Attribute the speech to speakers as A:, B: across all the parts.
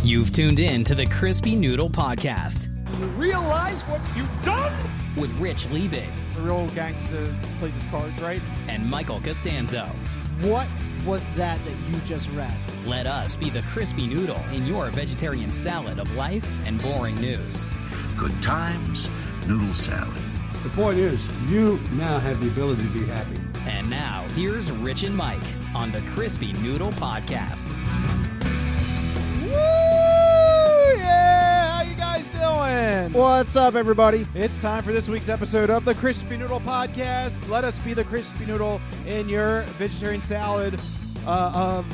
A: You've tuned in to the Crispy Noodle Podcast
B: You realize what you've done?
A: with Rich Liebig
C: The real gangster plays his cards right.
A: and Michael Costanzo.
D: What was that you just read?
A: Let us be the Crispy Noodle in your vegetarian salad of life and boring news.
E: Good times, noodle salad.
F: The point is, you now have the ability to be happy.
A: And now, here's Rich and Mike on the Crispy Noodle Podcast.
C: Woo! Yeah! How you guys doing?
D: What's up, everybody?
C: It's time for this week's episode of the Crispy Noodle Podcast. Let us be the Crispy Noodle in your vegetarian salad of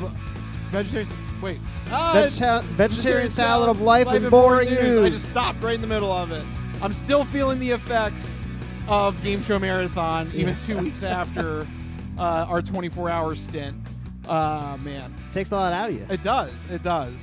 C: vegetarian. Wait.
D: Vegetarian salad of life and boring news.
C: I just stopped right in the middle of it. I'm still feeling the effects of Game Show Marathon, even 2 weeks after our 24-hour stint. Man.
D: Takes a lot out of you.
C: It does. It does.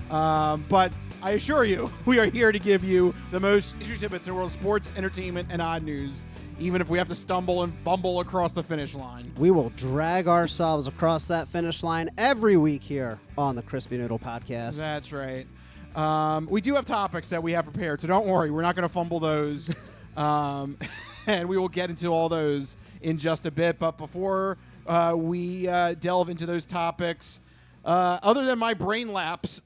C: But I assure you, we are here to give you the most interesting tidbits in world sports, entertainment, and odd news, even if we have to stumble and bumble across the finish line.
D: We will drag ourselves across that finish line every week here on the Crispy Noodle Podcast.
C: That's right. We do have topics that we have prepared, so don't worry. We're not going to fumble those. And we will get into all those in just a bit. But before we delve into those topics, other than my brain lapse,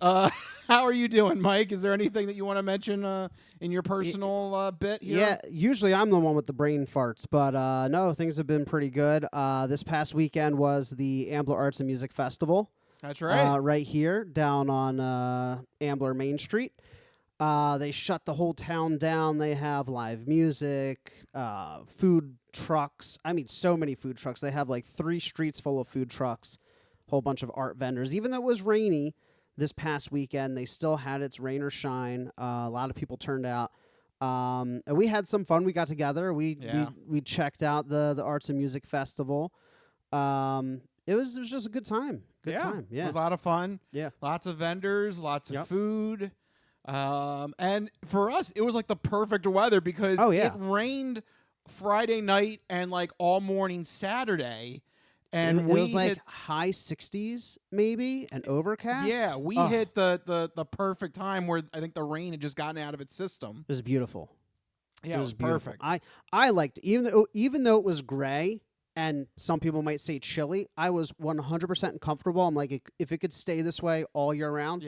C: how are you doing, Mike? Is there anything that you want to mention in your personal bit here?
D: Yeah, usually I'm the one with the brain farts, but no, things have been pretty good. This past weekend was the Ambler Arts and Music Festival.
C: That's right.
D: Right here down on Ambler Main Street. They shut the whole town down. They have live music, food trucks. I mean, so many food trucks. They have like 3 streets full of food trucks, whole bunch of art vendors. Even though it was rainy this past weekend, they still had its rain or shine. A lot of people turned out. And we had some fun. We got together. We checked out the Arts and Music Festival. It was just a good time. Good time. Yeah.
C: It was a lot of fun.
D: Yeah.
C: Lots of vendors, lots of food. And for us, it was like the perfect weather because it rained Friday night and like all morning Saturday. And
D: it was like high 60s maybe and overcast.
C: Yeah, we hit the perfect time where I think the rain had just gotten out of its system.
D: It was beautiful.
C: Yeah, it was perfect.
D: I liked it. Even though it was gray and some people might say chilly, I was 100% comfortable. I'm like, if it could stay this way all year round,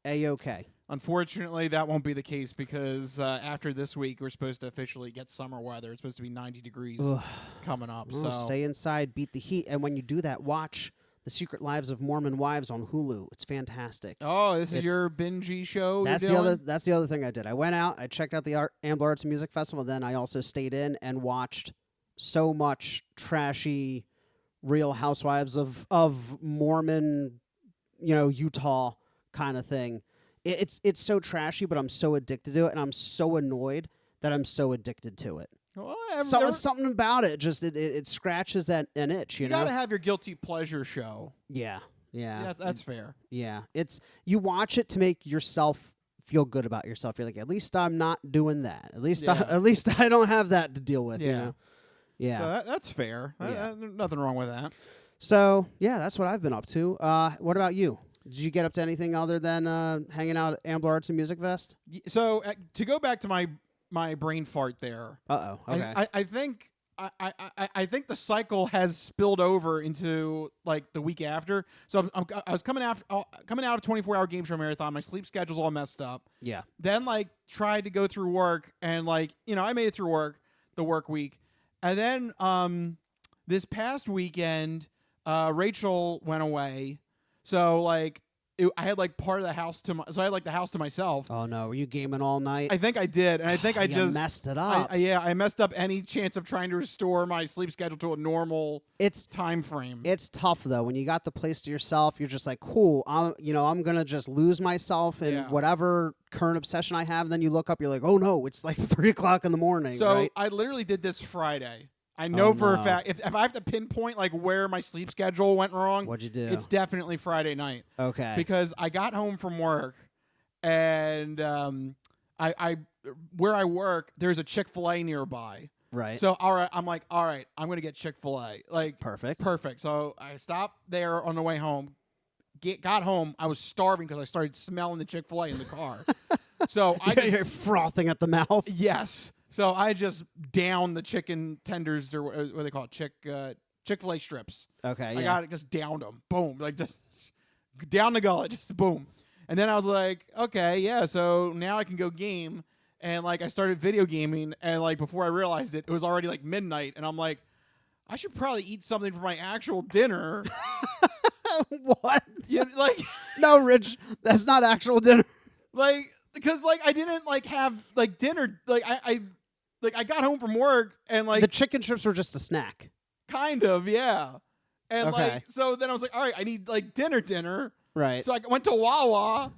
D: A-okay.
C: Unfortunately, that won't be the case because after this week, we're supposed to officially get summer weather. It's supposed to be 90 degrees coming up.
D: Well,
C: so
D: stay inside, beat the heat. And when you do that, watch The Secret Lives of Mormon Wives on Hulu. It's fantastic.
C: Oh, this is your binge show.
D: That's the other thing I did. I went out, I checked out the Ambler Arts and Music Festival, then I also stayed in and watched so much trashy Real Housewives of Mormon, Utah kind of thing. It's so trashy, but I'm so addicted to it, and I'm so annoyed that I'm so addicted to it.
C: Well,
D: something about it just it scratches an itch. You know,
C: gotta have your guilty pleasure show.
D: Yeah.
C: That's fair.
D: Yeah, you watch it to make yourself feel good about yourself. You're like, at least I'm not doing that. At least I don't have that to deal with.
C: Yeah.
D: You know? Yeah.
C: So that's fair. Nothing wrong with that.
D: So that's what I've been up to. What about you? Did you get up to anything other than hanging out at Ambler Arts and Music Fest?
C: So to go back to my brain fart there.
D: Uh-oh. Okay.
C: I think the cycle has spilled over into like the week after. So I was coming out of 24-hour Game Show Marathon. My sleep schedule's all messed up.
D: Yeah.
C: Then tried to go through work and I made it through the work week. And then this past weekend, Rachel went away. So I had part of the house so I had the house to myself.
D: Oh no, were you gaming all night?
C: I think I did, and I think I just
D: messed it up.
C: I messed up any chance of trying to restore my sleep schedule to a normal time frame.
D: It's tough though when you got the place to yourself. You're just like, cool. I'm gonna just lose myself in whatever current obsession I have. And then you look up, you're like, oh no, it's like 3 o'clock in the morning.
C: So
D: right?
C: I literally did this Friday. I know for a fact, if I have to pinpoint where my sleep schedule went wrong,
D: what'd you do?
C: It's definitely Friday night.
D: Okay.
C: Because I got home from work, and I where I work, there's a Chick-fil-A nearby.
D: Right.
C: So I'm like, all right, I'm gonna get Chick-fil-A.
D: Perfect.
C: So I stopped there on the way home, got home, I was starving because I started smelling the Chick-fil-A in the car. So
D: You're frothing at the mouth.
C: Yes. So I just downed the chicken tenders, or what do they call it? Chick-fil-A strips.
D: Okay,
C: I got it, just downed them. Boom. Like, just down the gullet, just boom. And then I was like, okay, yeah, so now I can go game. And, like, I started video gaming, and, like, before I realized it, it was already, like, midnight. And I'm like, I should probably eat something for my actual dinner.
D: What?
C: Yeah, like,
D: No, Rich, that's not actual dinner.
C: like, because, like, I didn't, like, have, like, dinner. Like, I got home from work, and, like,
D: The chicken strips were just a snack.
C: kind of, yeah. And,
D: Okay.
C: like, so then I was like, all right, I need, like, dinner.
D: Right.
C: So I went to Wawa,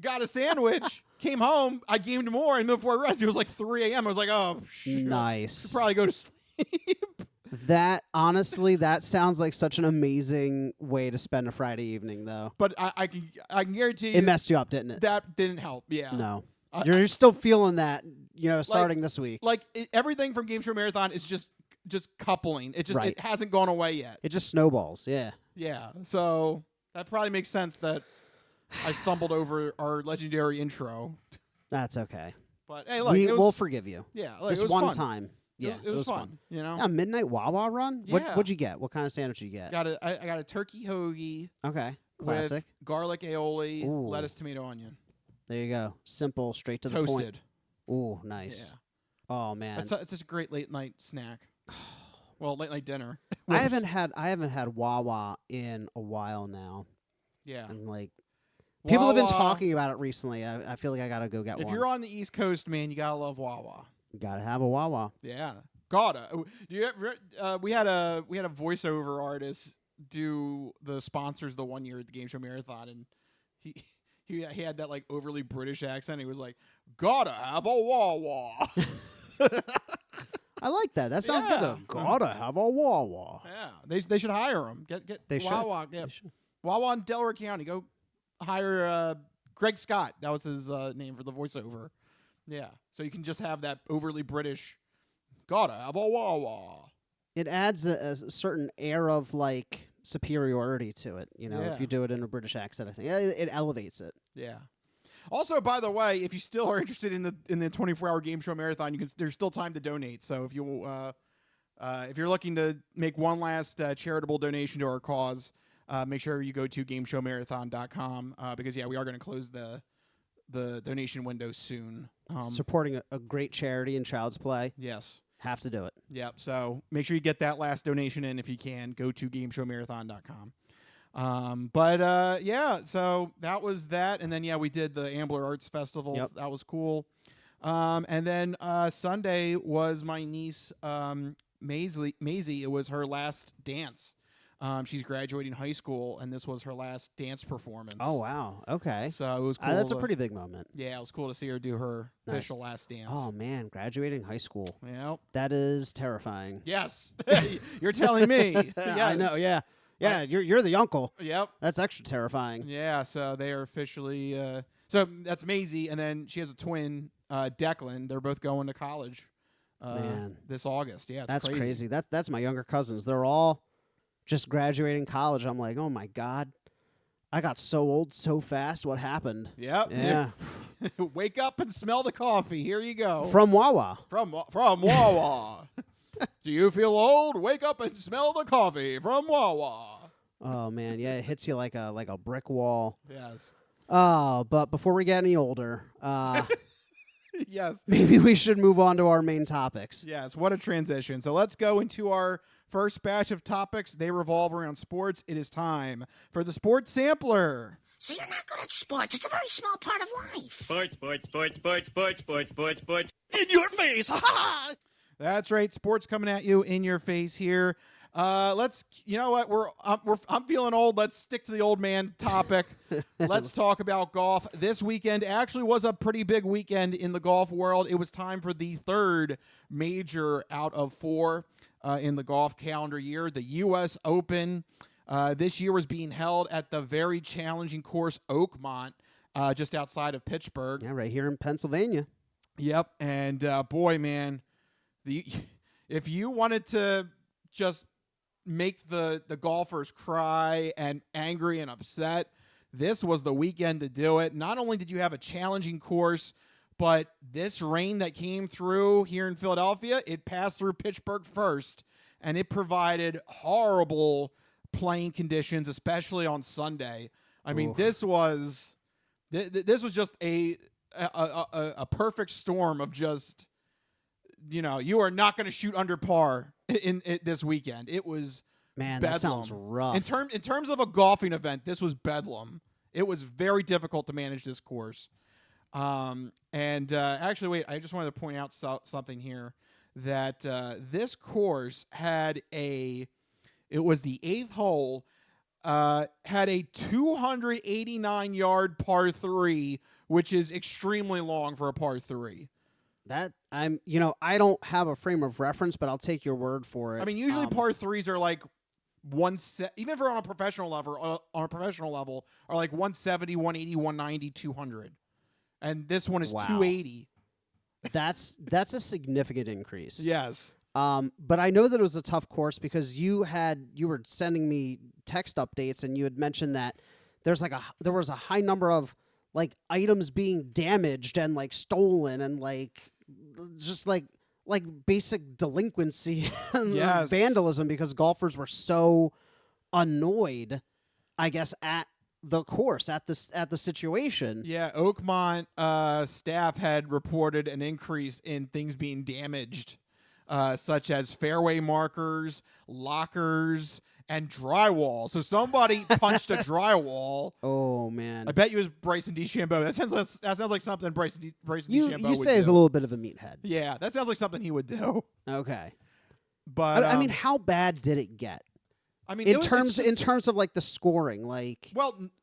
C: got a sandwich, came home, I gamed more, and before I rested, it was like 3 a.m. I was like, oh, shoot.
D: Nice.
C: Should probably go to sleep.
D: That, honestly, that sounds like such an amazing way to spend a Friday evening, though.
C: But I can guarantee you
D: It messed you up, didn't it?
C: that didn't help. Yeah.
D: No.
C: I-
D: You're still feeling that, starting this week.
C: Like, everything from Game Show Marathon is just coupling. It just
D: Right.
C: it hasn't gone away yet.
D: It just snowballs, yeah.
C: Yeah. So that probably makes sense that I stumbled over our legendary intro.
D: That's okay.
C: But hey, look,
D: We'll forgive you.
C: yeah, like,
D: This
C: it was
D: one
C: fun.
D: time. Yeah,
C: It was fun. You know.
D: Yeah, midnight Wawa run?
C: Yeah.
D: What'd you get? What kind of sandwich did you get?
C: I got a turkey hoagie
D: Okay, classic.
C: with garlic aioli,
D: Ooh.
C: lettuce, tomato, onion,
D: There you go. Simple, straight to the point.
C: toasted.
D: Ooh, nice.
C: Yeah.
D: Oh man,
C: It's just a great late night snack. Well, late night dinner.
D: I haven't had Wawa in a while now,
C: Yeah.
D: and like people have been
C: Wawa,
D: talking about it recently. I feel like I gotta go get
C: If
D: one.
C: you're on the East Coast, man, you gotta love Wawa.
D: Gotta have a Wawa.
C: Yeah. Gotta. Do you ever, we had a voiceover artist do the sponsors the one year at the Game Show Marathon, and he had that like overly British accent. He was like, "Gotta have a Wawa."
D: I like that. That sounds good
C: Yeah.
D: though. Gotta have a Wawa.
C: Yeah, they should hire him. Get
D: They should.
C: Wawa. Yeah.
D: They should.
C: Wawa in Delaware County. Go hire Greg Scott. That was his name for the voiceover. Yeah, so you can just have that overly British. Gotta have a Wawa.
D: It adds a certain air of like superiority to it.
C: Yeah.
D: If you do it in a British accent, I think it elevates it.
C: Yeah. Also, by the way, if you still are interested in the 24-hour Game Show Marathon, there's still time to donate. So if you're looking to make one last charitable donation to our cause, make sure you go to GameShowMarathon.com because we are going to close the donation window soon.
D: Supporting a great charity in Child's Play.
C: Yes.
D: Have to do it.
C: Yep. So make sure you get that last donation in if you can. Go to GameShowMarathon.com. So that was that, and then we did the Ambler Arts Festival.
D: Yep.
C: That was cool. And then Sunday was my niece Maisie. It was her last dance. She's graduating high school, and this was her last dance performance.
D: Oh wow. Okay.
C: So it was cool.
D: That's a pretty big moment.
C: Yeah, it was cool to see her do her
D: Nice.
C: official last dance.
D: Oh man, graduating high school.
C: Yep.
D: That is terrifying.
C: Yes. You're telling me.
D: I know.
C: Yes.
D: Yeah. Yeah. You're the uncle.
C: Yep.
D: That's extra terrifying.
C: Yeah, so they are officially. So that's Maisie, and then she has a twin, Declan. They're both going to college
D: Man.
C: this August. Yeah, it's
D: That's
C: crazy.
D: crazy. That's my younger cousins. They're all just graduating college. I'm like, oh my god, I got so old so fast. What happened?
C: Yep.
D: Yeah.
C: Wake up and smell the coffee. Here you go.
D: From Wawa.
C: From Wawa. Do you feel old? Wake up and smell the coffee from Wawa.
D: Oh man, yeah, it hits you like a brick wall.
C: Yes.
D: Oh, but before we get any older,
C: Yes.
D: maybe we should move on to our main topics.
C: Yes, what a transition. So let's go into our first batch of topics. They revolve around sports. It is time for the Sports Sampler.
G: So you're not good at sports. It's a very small part of life.
B: Sports.
C: In your face. Ha ha! That's right. Sports coming at you in your face here. You know what? I'm feeling old. Let's stick to the old man topic. Let's talk about golf. This weekend actually was a pretty big weekend in the golf world. It was time for the third major out of four in the golf calendar year, the U.S. Open. This year was being held at the very challenging course Oakmont, just outside of Pittsburgh.
D: Yeah, right here in Pennsylvania.
C: Yep. And boy, man, if you wanted to just make the golfers cry and angry and upset, this was the weekend to do it. Not only did you have a challenging course, but this rain that came through here in Philadelphia, it passed through Pittsburgh first, and it provided horrible playing conditions, especially on Sunday. I mean, this was just a perfect storm of just, you are not going to shoot under par in this weekend. It was bedlam.
D: That sounds rough.
C: In terms of a golfing event, this was bedlam. It was very difficult to manage this course. Actually, wait, I just wanted to point out something here that this course had it was the 8th hole, had a 289-yard par 3, which is extremely long for a par 3.
D: That I don't have a frame of reference, but I'll take your word for it.
C: I mean, usually par 3s are like even for on a professional level, are like 170, 180, 190, 200. And this one is 280.
D: That's a significant increase.
C: Yes.
D: But I know that it was a tough course because you were sending me text updates and you had mentioned that there was a high number of like items being damaged and like stolen and like just like basic delinquency and vandalism because golfers were so annoyed, I guess, at the course, at the situation.
C: Yeah, Oakmont staff had reported an increase in things being damaged, such as fairway markers, lockers, and drywall. So somebody punched a drywall.
D: Oh man!
C: I bet you it was Bryson DeChambeau. That sounds like something Bryson DeChambeau
D: you
C: would
D: say
C: do.
D: is a little bit of a meathead.
C: Yeah, that sounds like something he would do.
D: Okay,
C: but
D: I mean, how bad did it get?
C: I mean,
D: in terms of like the scoring, like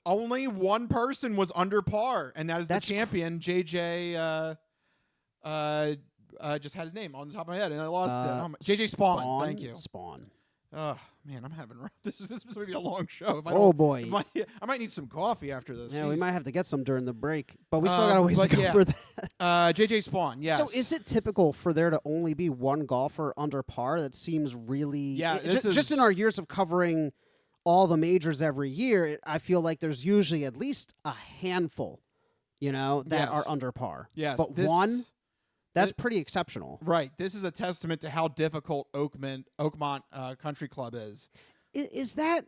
C: only one person was under par, and that is the champion, JJ. Just had his name on the top of my head, and I lost it. JJ Spawn. Thank you.
D: Spawn.
C: Oh man, I'm having this is going to be a long show.
D: Boy,
C: I might need some coffee after this.
D: Yeah,
C: Jeez.
D: we might have to get some during the break, but we still got a ways to go for that.
C: JJ Spawn, yes.
D: So is it typical for there to only be one golfer under par? That seems really just in our years of covering all the majors every year. I feel like there's usually at least a handful, that are under par.
C: Yes,
D: but one. That's pretty exceptional.
C: Right. This is a testament to how difficult Oakmont Country Club is.
D: Is that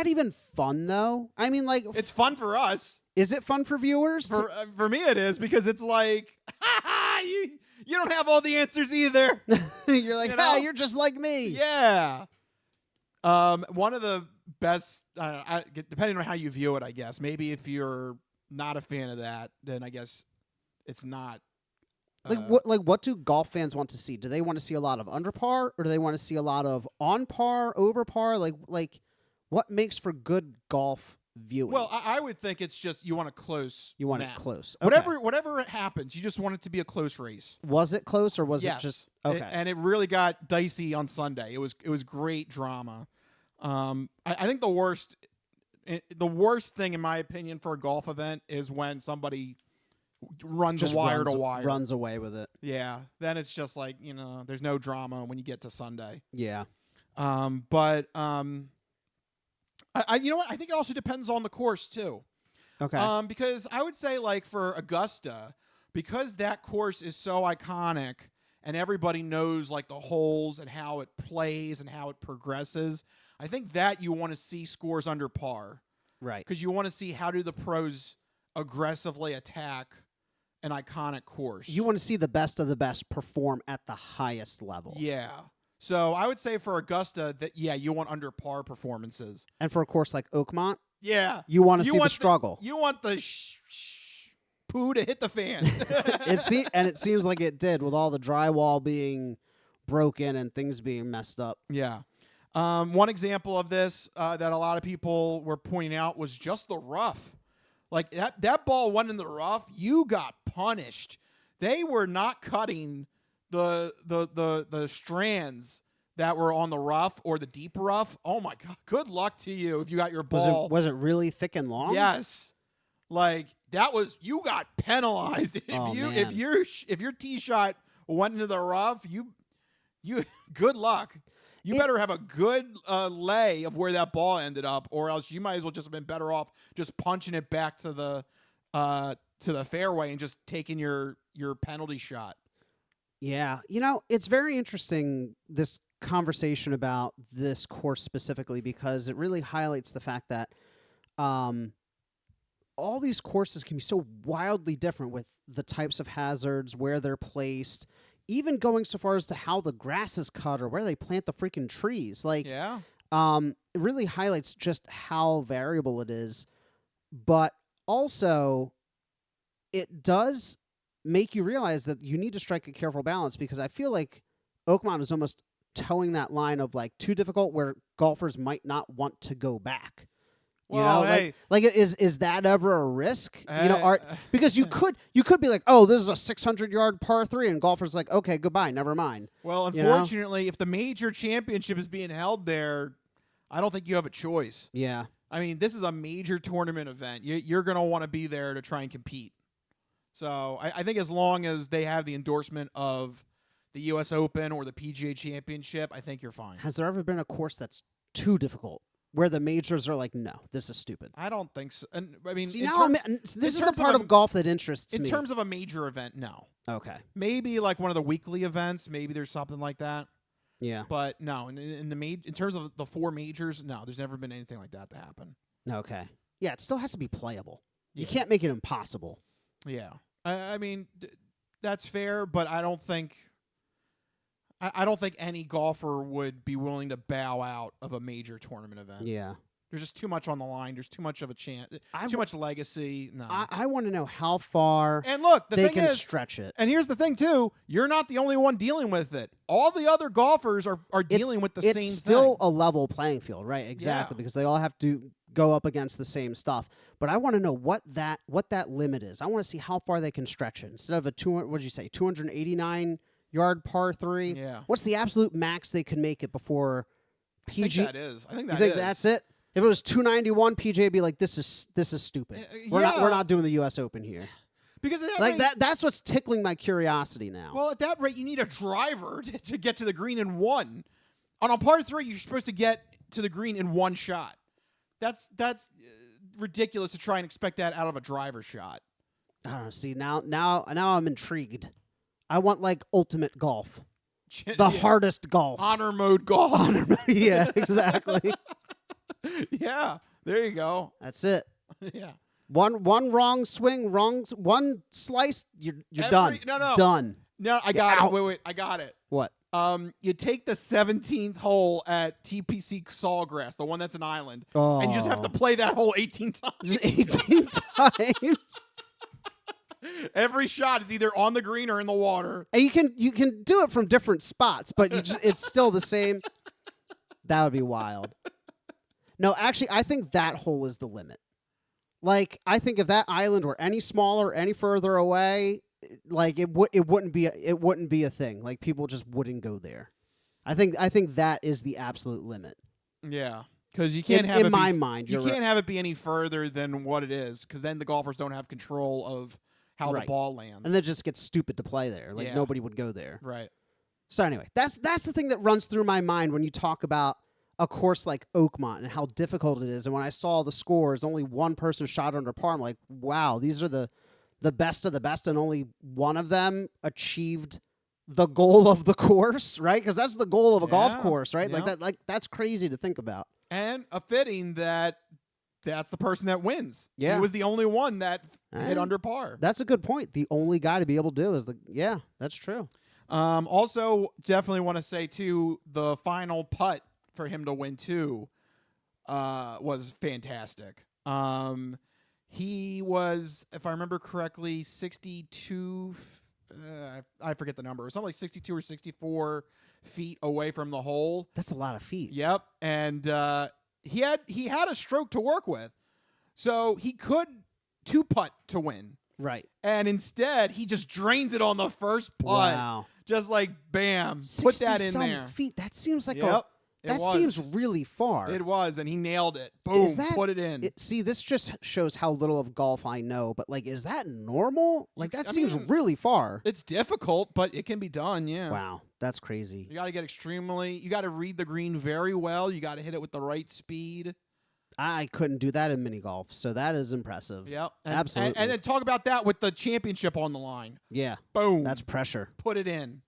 D: even fun, though? I mean, like...
C: It's fun for us.
D: Is it fun for viewers?
C: For me, it is, because it's like, you don't have all the answers either.
D: You're like, you're just like me.
C: Yeah. One of the best, depending on how you view it, I guess. Maybe if you're not a fan of that, then I guess it's not...
D: What do golf fans want to see? Do they want to see a lot of under par, or do they want to see a lot of on par, over par? Like what makes for good golf viewing?
C: Well, I would think it's just you want a close.
D: You want
C: match.
D: it close. Okay.
C: Whatever happens, you just want it to be a close race.
D: Was it close, or was it just okay?
C: And it really got dicey on Sunday. It was great drama. I think the worst thing, in my opinion, for a golf event is when somebody runs wire to wire.
D: Runs away with it.
C: Yeah. Then it's just like, there's no drama when you get to Sunday.
D: Yeah.
C: I you know what? I think it also depends on the course too.
D: Okay.
C: Because I would say, like, for Augusta, because that course is so iconic and everybody knows like the holes and how it plays and how it progresses, I think that you want to see scores under par.
D: Right.
C: Because you want to see how do the pros aggressively attack an iconic course.
D: You want to see the best of the best perform at the highest level.
C: Yeah. So I would say for Augusta that, you want under par performances.
D: And for a course like Oakmont,
C: you
D: want to see the struggle.
C: You want the poo to hit the fan.
D: It seems like it did, with all the drywall being broken and things being messed up.
C: Yeah. One example of this that a lot of people were pointing out was just the rough. Like that ball went in the rough, you got punished. They were not cutting the strands that were on the rough or the deep rough. Oh my God! Good luck to you if you got your ball.
D: Was it really thick and long?
C: Yes. Like you got penalized if your tee shot went into the rough. You good luck. You better have a good lay of where that ball ended up, or else you might as well just have been better off just punching it back to the fairway and just taking your penalty shot.
D: Yeah. It's very interesting, this conversation about this course specifically, because it really highlights the fact that all these courses can be so wildly different with the types of hazards, where they're placed, even going so far as to how the grass is cut or where they plant the freaking trees. It really highlights just how variable it is. But also, it does make you realize that you need to strike a careful balance, because I feel like Oakmont is almost towing that line of too difficult, where golfers might not want to go back.
C: Well, hey.
D: Is that ever a risk? Because you could be like, oh, this is a 600-yard par 3, and golfers like, okay, goodbye, never mind.
C: Well, unfortunately, if the major championship is being held there, I don't think you have a choice.
D: Yeah.
C: I mean, this is a major tournament event. You're going to want to be there to try and compete. So I think as long as they have the endorsement of the U.S. Open or the PGA Championship, I think you're fine.
D: Has there ever been a course that's too difficult, where the majors are like, no, this is stupid?
C: I don't think so. And I mean,
D: this is the part of golf that interests me.
C: In terms of a major event, no.
D: Okay.
C: Maybe like one of the weekly events, maybe there's something like that.
D: Yeah.
C: But no, in terms of the 4 majors, no, there's never been anything like that to happen.
D: Okay. Yeah, it still has to be playable.
C: Yeah.
D: You can't make it impossible.
C: Yeah. I mean, that's fair, but I don't think any golfer would be willing to bow out of a major tournament event.
D: Yeah.
C: There's just too much on the line. There's too much of a chance. Too much legacy. No.
D: I want to know how far
C: and look,
D: they can stretch it.
C: And here's the thing, too. You're not the only one dealing with it. All the other golfers are dealing with the same thing.
D: It's still a level playing field, right? Exactly, because they all have to go up against the same stuff. But I want to know what that limit is. I want to see how far they can stretch it. Instead of a 289-yard par 3,
C: yeah.
D: What's the absolute max they can make it before PG?
C: I think
D: you think that's it? If it was 291, PJ would be like, "This is stupid. We're not doing the U.S. Open here."
C: Because at that
D: like
C: rate,
D: that's what's tickling my curiosity now.
C: Well, at that rate, you need a driver to get to the green in one. On a par 3, you're supposed to get to the green in one shot. That's ridiculous to try and expect that out of a driver shot.
D: I don't know. See, now I'm intrigued. I want ultimate golf. The hardest golf.
C: Honor mode golf.
D: Yeah, exactly.
C: Yeah, there you go.
D: That's it.
C: Yeah.
D: One wrong swing, one slice, you're done.
C: No.
D: Done.
C: No, I got it. Wait, I got it.
D: What?
C: You take the 17th hole at TPC Sawgrass, the one that's an island, and you just have to play that hole 18 times.
D: 18 times.
C: Every shot is either on the green or in the water.
D: And you can do it from different spots, but it's still the same. That would be wild. No, actually, I think that hole is the limit. I think if that island were any smaller, any further away, it wouldn't be a thing. People just wouldn't go there. I think that is the absolute limit.
C: Yeah, because you can't have
D: in my mind.
C: You can't have it be any further than what it is, because then the golfers don't have control of how the ball lands,
D: and it just gets stupid to play there. Nobody would go there.
C: Right.
D: So anyway, that's the thing that runs through my mind when you talk about a course like Oakmont and how difficult it is. And when I saw the scores, only one person shot under par. I'm like, wow, these are the best of the best, and only one of them achieved the goal of the course, right? Because that's the goal of a golf course, right?
C: Yeah.
D: That's crazy to think about.
C: And a fitting that's the person that wins.
D: Yeah.
C: He was the only one that hit under par.
D: That's a good point. The only guy to be able to do is that's true.
C: Also, definitely want to say, too, the final putt for him to win, too, was fantastic. He was, if I remember correctly, 62, I forget the number. It was something like 62 or 64 feet away from the hole.
D: That's a lot of feet.
C: Yep. And he had a stroke to work with. So he could 2-putt to win.
D: Right.
C: And instead, he just drains it on the first putt.
D: Wow.
C: Just bam, put that in there.
D: Feet. That seems like That
C: was.
D: seems really far.
C: It was, and he nailed it. Boom,
D: Is that-
C: put it in.
D: See, this just shows how little of golf I know, but like, is that normal? Like, that
C: I
D: seems
C: mean,
D: really far.
C: It's difficult, but it can be done, yeah.
D: Wow, that's crazy.
C: You got to you got to read the green very well. You got to hit it with the right speed.
D: I couldn't do that in mini golf, so that is impressive.
C: Yep.
D: Absolutely.
C: And then talk about that with the championship on the line.
D: Yeah,
C: Boom.
D: that's pressure.
C: Put it in.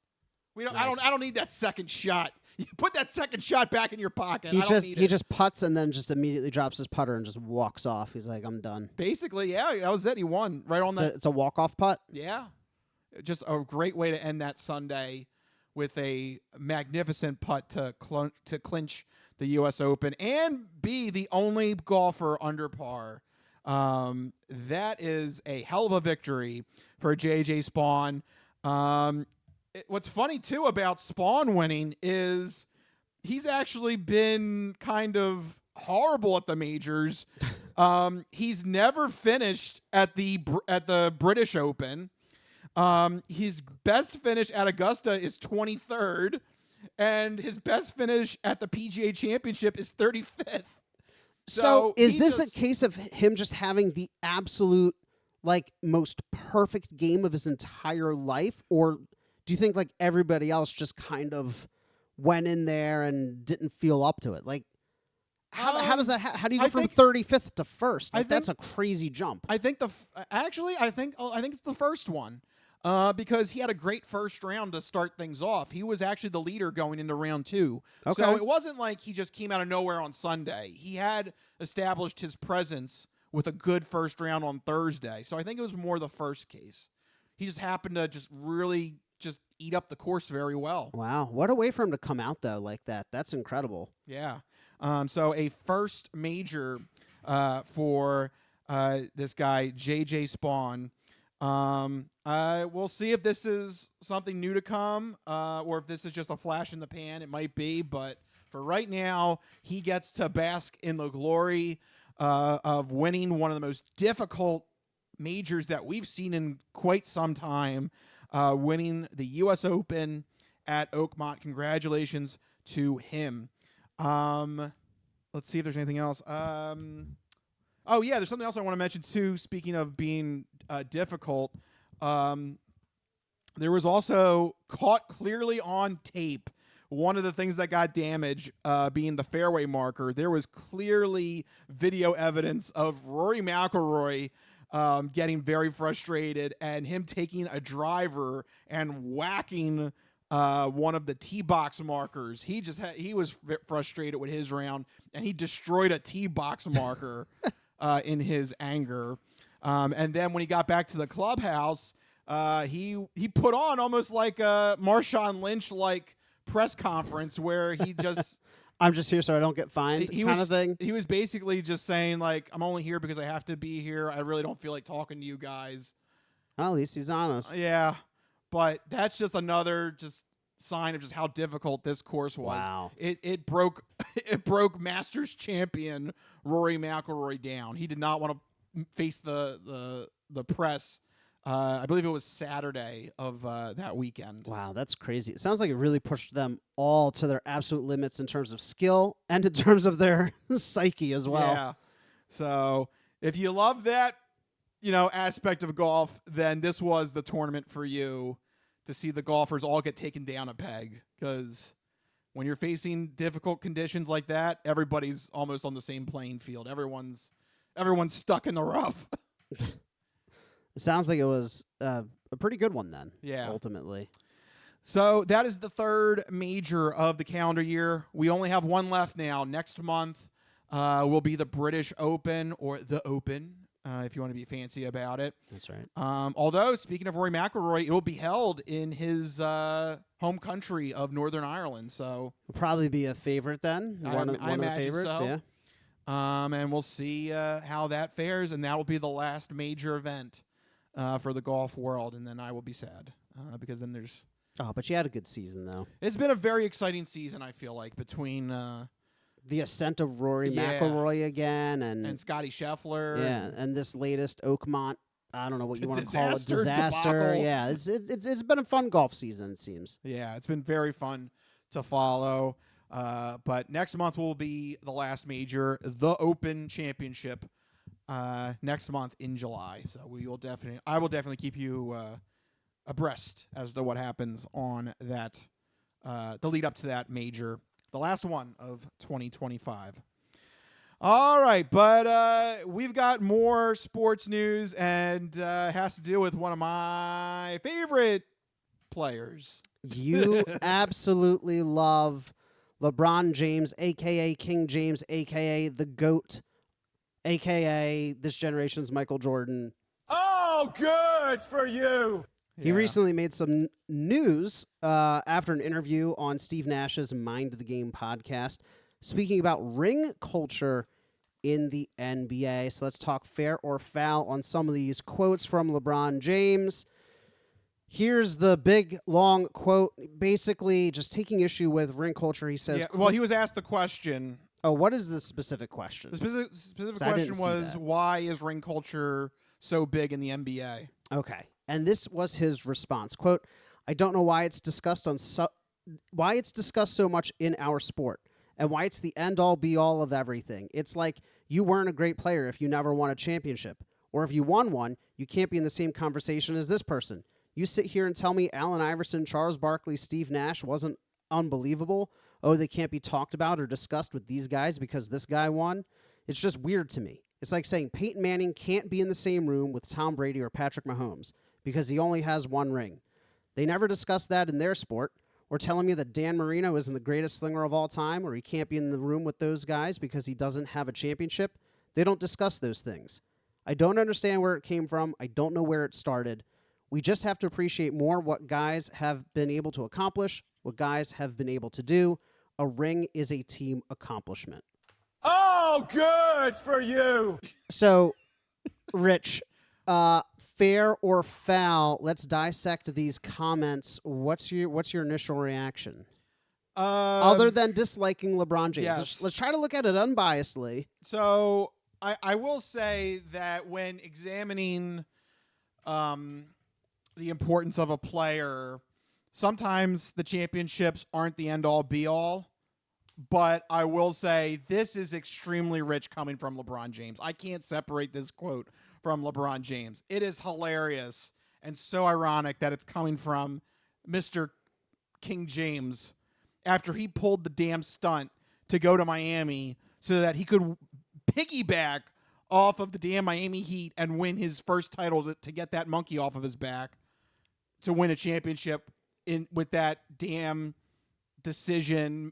D: Nice.
C: I don't need that second shot. You put that second shot back in your pocket.
D: He
C: I don't need
D: he
C: it.
D: just putts and then just immediately drops his putter and just walks off. He's like, I'm done.
C: Basically, yeah, that was it. He won right on that.
D: It's a walk-off putt.
C: Yeah. Just a great way to end that Sunday with a magnificent putt to clinch the U.S. Open and be the only golfer under par. That is a hell of a victory for J.J. Spawn. What's funny, too, about Spawn winning is he's actually been kind of horrible at the majors. He's never finished at the British Open. His best finish at Augusta is 23rd, and his best finish at the PGA Championship is 35th.
D: So is this a case of him just having the absolute, like, most perfect game of his entire life, or do you think like everybody else just kind of went in there and didn't feel up to it? Like, how does that? How do you go from 35th to first? Like, that's a crazy jump.
C: I think I think it's the first one. Because he had a great first round to start things off. He was actually the leader going into round 2.
D: Okay.
C: So it wasn't like he just came out of nowhere on Sunday. He had established his presence with a good first round on Thursday. So I think it was more the first case. He just happened to just really just eat up the course very well.
D: Wow. What a way for him to come out, though, like that. That's incredible.
C: Yeah. So a first major for this guy, J.J. Spawn. We'll see if this is something new to come, or if this is just a flash in the pan. It might be, but for right now, he gets to bask in the glory of winning one of the most difficult majors that we've seen in quite some time, winning the U.S. Open at Oakmont. Congratulations to him. Let's see if there's anything else. Oh, yeah, there's something else I want to mention, too, speaking of being difficult. There was also caught clearly on tape. One of the things that got damaged being the fairway marker. There was clearly video evidence of Rory McIlroy getting very frustrated and him taking a driver and whacking one of the tee box markers. He was frustrated with his round, and he destroyed a tee box marker in his anger. And then when he got back to the clubhouse, he put on almost like a Marshawn Lynch-like press conference where he just...
D: I'm just here so I don't get fined kind of thing.
C: He was basically just saying, like, I'm only here because I have to be here. I really don't feel like talking to you guys.
D: Well, at least he's honest.
C: Yeah, but that's just another sign of just how difficult this course was.
D: Wow.
C: It broke Masters champion Rory McIlroy down. He did not want to face the press. I believe it was Saturday of that weekend.
D: Wow, that's crazy. It sounds like it really pushed them all to their absolute limits in terms of skill and in terms of their psyche as well.
C: Yeah. So if you love that, aspect of golf, then this was the tournament for you to see the golfers all get taken down a peg. Because when you're facing difficult conditions like that, everybody's almost on the same playing field. Everyone's stuck in the rough.
D: It sounds like it was a pretty good one then.
C: Yeah.
D: Ultimately.
C: So that is the third major of the calendar year. We only have one left now. Next month will be the British Open, or the Open, if you want to be fancy about it.
D: That's right.
C: Although, speaking of Rory McIlroy, it will be held in his home country of Northern Ireland. So
D: Will probably be a favorite then. One of the favorites,
C: so.
D: yeah.
C: And we'll see how that fares, and that will be the last major event for the golf world, and then I will be sad because then there's...
D: Oh, but you had a good season, though.
C: It's been a very exciting season, I feel like, between...
D: the ascent of Rory McIlroy again, and
C: Scotty Scheffler.
D: Yeah, and this latest Oakmont, I don't know what you want to call it,
C: Disaster.
D: disaster. Yeah, it's been a fun golf season, it seems.
C: Yeah, it's been very fun to follow. But next month will be the last major, the Open Championship, next month in July. So I will definitely keep you abreast as to what happens on that, the lead up to that major, the last one of 2025. All right, but we've got more sports news, and has to do with one of my favorite players.
D: You absolutely love LeBron James, a.k.a. King James, a.k.a. the GOAT, a.k.a. this generation's Michael Jordan.
B: Oh, good for you.
D: He recently made some news after an interview on Steve Nash's Mind the Game podcast, speaking about ring culture in the NBA. So let's talk fair or foul on some of these quotes from LeBron James. Here's the big, long quote, basically just taking issue with ring culture. He says,
C: he was asked the question.
D: Oh, what is the specific question?
C: The specific question was, why is ring culture so big in the NBA?
D: Okay. And this was his response. Quote, I don't know why it's discussed why it's discussed so much in our sport and why it's the end-all, be-all of everything. It's like you weren't a great player if you never won a championship. Or if you won one, you can't be in the same conversation as this person. You sit here and tell me Allen Iverson, Charles Barkley, Steve Nash wasn't unbelievable. Oh, they can't be talked about or discussed with these guys because this guy won. It's just weird to me. It's like saying Peyton Manning can't be in the same room with Tom Brady or Patrick Mahomes because he only has one ring. They never discuss that in their sport. Or telling me that Dan Marino isn't the greatest slinger of all time, or he can't be in the room with those guys because he doesn't have a championship. They don't discuss those things. I don't understand where it came from. I don't know where it started. We just have to appreciate more what guys have been able to accomplish, what guys have been able to do. A ring is a team accomplishment.
B: Oh, good for you.
D: So, Rich, fair or foul? Let's dissect these comments. What's your initial reaction? Other than disliking LeBron James.
C: Yes.
D: Let's try to look at it unbiasedly.
C: So I will say that when examining the importance of a player, sometimes the championships aren't the end-all, be-all. But I will say this is extremely rich coming from LeBron James. I can't separate this quote from LeBron James. It is hilarious and so ironic that it's coming from Mr. King James after he pulled the damn stunt to go to Miami so that he could piggyback off of the damn Miami Heat and win his first title to get that monkey off of his back to win a championship with that damn decision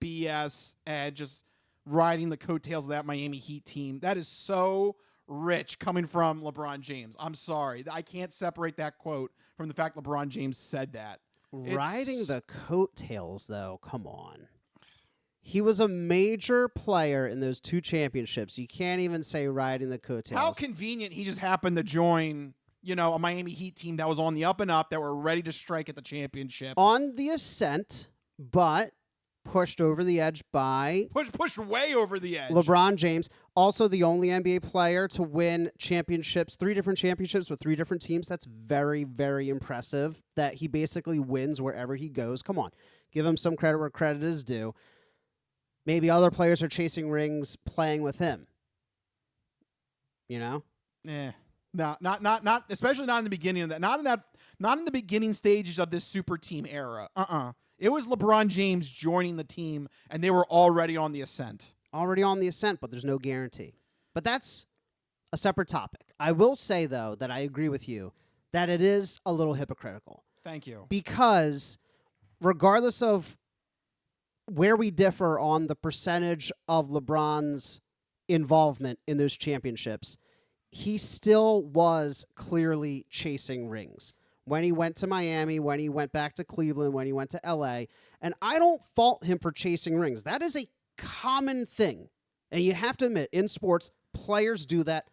C: BS and just riding the coattails of that Miami Heat team. That is so rich coming from LeBron James. I'm sorry. I can't separate that quote from the fact LeBron James said that.
D: Riding the coattails, though, come on. He was a major player in those two championships. You can't even say riding the coattails.
C: How convenient he just happened to join, a Miami Heat team that was on the up and up, that were ready to strike at the championship.
D: On the ascent, but pushed over the edge by
C: pushed way over the edge.
D: LeBron James, also the only NBA player to win championships, 3 different championships with 3 different teams. That's very, very impressive that he basically wins wherever he goes. Come on, give him some credit where credit is due. Maybe other players are chasing rings playing with him.
C: No, not especially not in the beginning of that. Not in the beginning stages of this super team era. It was LeBron James joining the team, and they were already on the ascent.
D: Already on the ascent, but there's no guarantee. But that's a separate topic. I will say, though, that I agree with you that it is a little hypocritical.
C: Thank you.
D: Because regardless of where we differ on the percentage of LeBron's involvement in those championships, he still was clearly chasing rings. When he went to Miami, when he went back to Cleveland, when he went to LA. And I don't fault him for chasing rings. That is a common thing. And you have to admit, in sports, players do that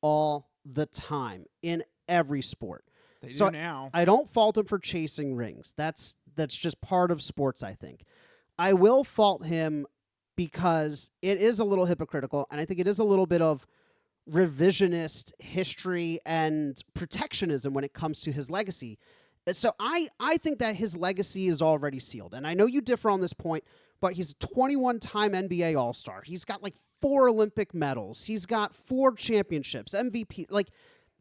D: all the time, in every sport.
C: They do now.
D: I don't fault him for chasing rings. That's just part of sports, I think. I will fault him because it is a little hypocritical, and I think it is a little bit of revisionist history and protectionism when it comes to his legacy. So I think that his legacy is already sealed. And I know you differ on this point, but he's a 21-time NBA All-Star. He's got like 4 Olympic medals. He's got 4 championships, MVP. Like,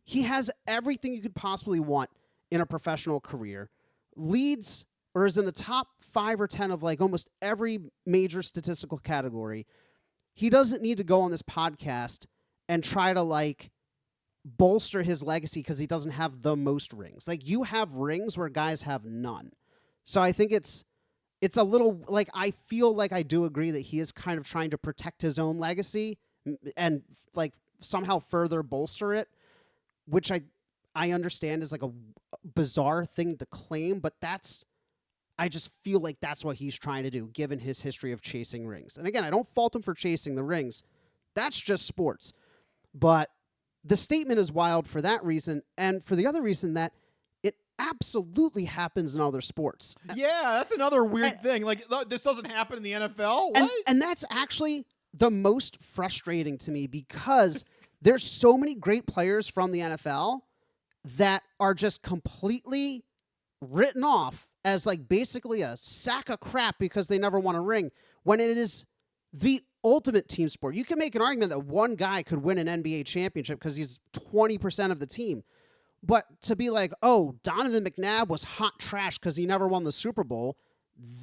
D: he has everything you could possibly want in a professional career. Leads or is in the top 5 or 10 of like almost every major statistical category. He doesn't need to go on this podcast and try to like bolster his legacy because he doesn't have the most rings. Like, you have rings where guys have none. So I think it's a little like, I feel like I do agree that he is kind of trying to protect his own legacy and like somehow further bolster it, which I understand is like a bizarre thing to claim, but I just feel like that's what he's trying to do, given his history of chasing rings. And again, I don't fault him for chasing the rings. That's just sports. But the statement is wild for that reason, and for the other reason that it absolutely happens in other sports.
C: Yeah, that's another weird thing. Like, this doesn't happen in the NFL? What?
D: And that's actually the most frustrating to me because there's so many great players from the NFL that are just completely written off as like basically a sack of crap because they never won a ring, when it is the ultimate team sport. You can make an argument that one guy could win an NBA championship because he's 20% of the team. But to be like, oh, Donovan McNabb was hot trash because he never won the Super Bowl,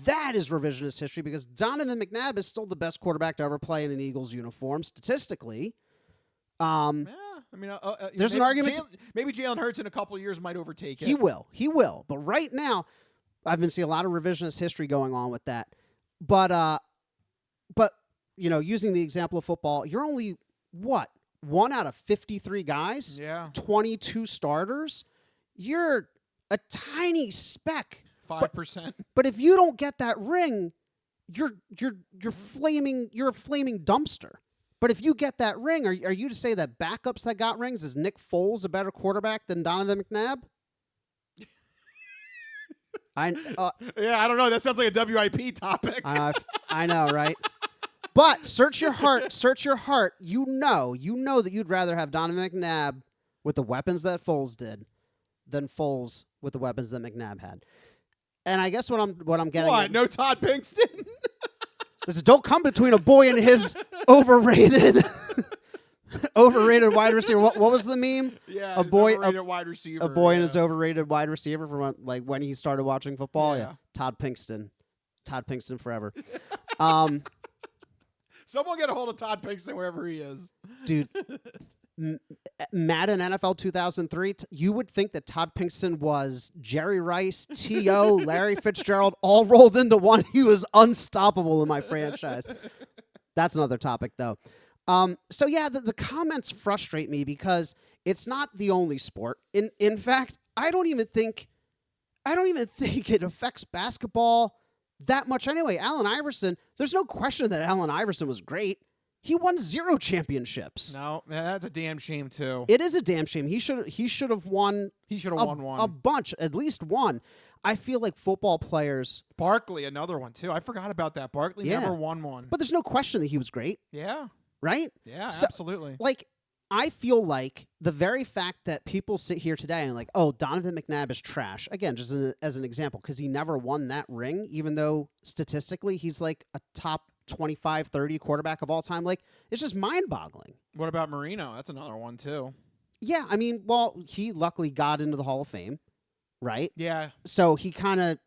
D: that is revisionist history because Donovan McNabb is still the best quarterback to ever play in an Eagles uniform statistically.
C: Yeah, I mean,
D: there's an argument.
C: Maybe Jalen Hurts in a couple of years might overtake it.
D: He will. But right now, I've been seeing a lot of revisionist history going on with that. But you know, using the example of football, you're only what, 1 out of 53 guys?
C: Yeah,
D: 22 starters. You're a tiny speck.
C: 5%.
D: But if you don't get that ring, you're a flaming dumpster. But if you get that ring, are you to say that backups that got rings, is Nick Foles a better quarterback than Donovan McNabb?
C: Yeah, I don't know. That sounds like a WIP topic.
D: I know, right? But search your heart. You know that you'd rather have Donovan McNabb with the weapons that Foles did than Foles with the weapons that McNabb had. And I guess what I'm getting
C: What?
D: at,
C: No Todd Pinkston?
D: is don't come between a boy and his overrated wide receiver. What was the meme?
C: Yeah,
D: a boy,
C: overrated wide receiver.
D: a boy and his overrated wide receiver from when he started watching football.
C: Yeah.
D: Todd Pinkston forever.
C: Someone get a hold of Todd Pinkston wherever he is.
D: Dude, Madden NFL 2003, you would think that Todd Pinkston was Jerry Rice, T.O., Larry Fitzgerald, all rolled into one. He was unstoppable in my franchise. That's another topic, though. So, yeah, the comments frustrate me because it's not the only sport. In fact, I don't even think it affects basketball that much anyway. Allen Iverson, there's no question that Allen Iverson was great. He won 0 championships.
C: No, that's a damn shame too.
D: It is a damn shame. He should have won.
C: He should have won one.
D: A bunch, at least one. I feel like football players.
C: Barkley, another one too. I forgot about that. Barkley never won one.
D: But there's no question that he was great.
C: Yeah.
D: Right?
C: Yeah,
D: So,
C: absolutely.
D: Like, I feel like the very fact that people sit here today and like, oh, Donovan McNabb is trash. Again, just as an example, because he never won that ring, even though statistically he's like a top 25, 30 quarterback of all time. Like, it's just mind-boggling.
C: What about Marino? That's another one too.
D: Yeah, I mean, well, he luckily got into the Hall of Fame, right?
C: Yeah.
D: So he kind of,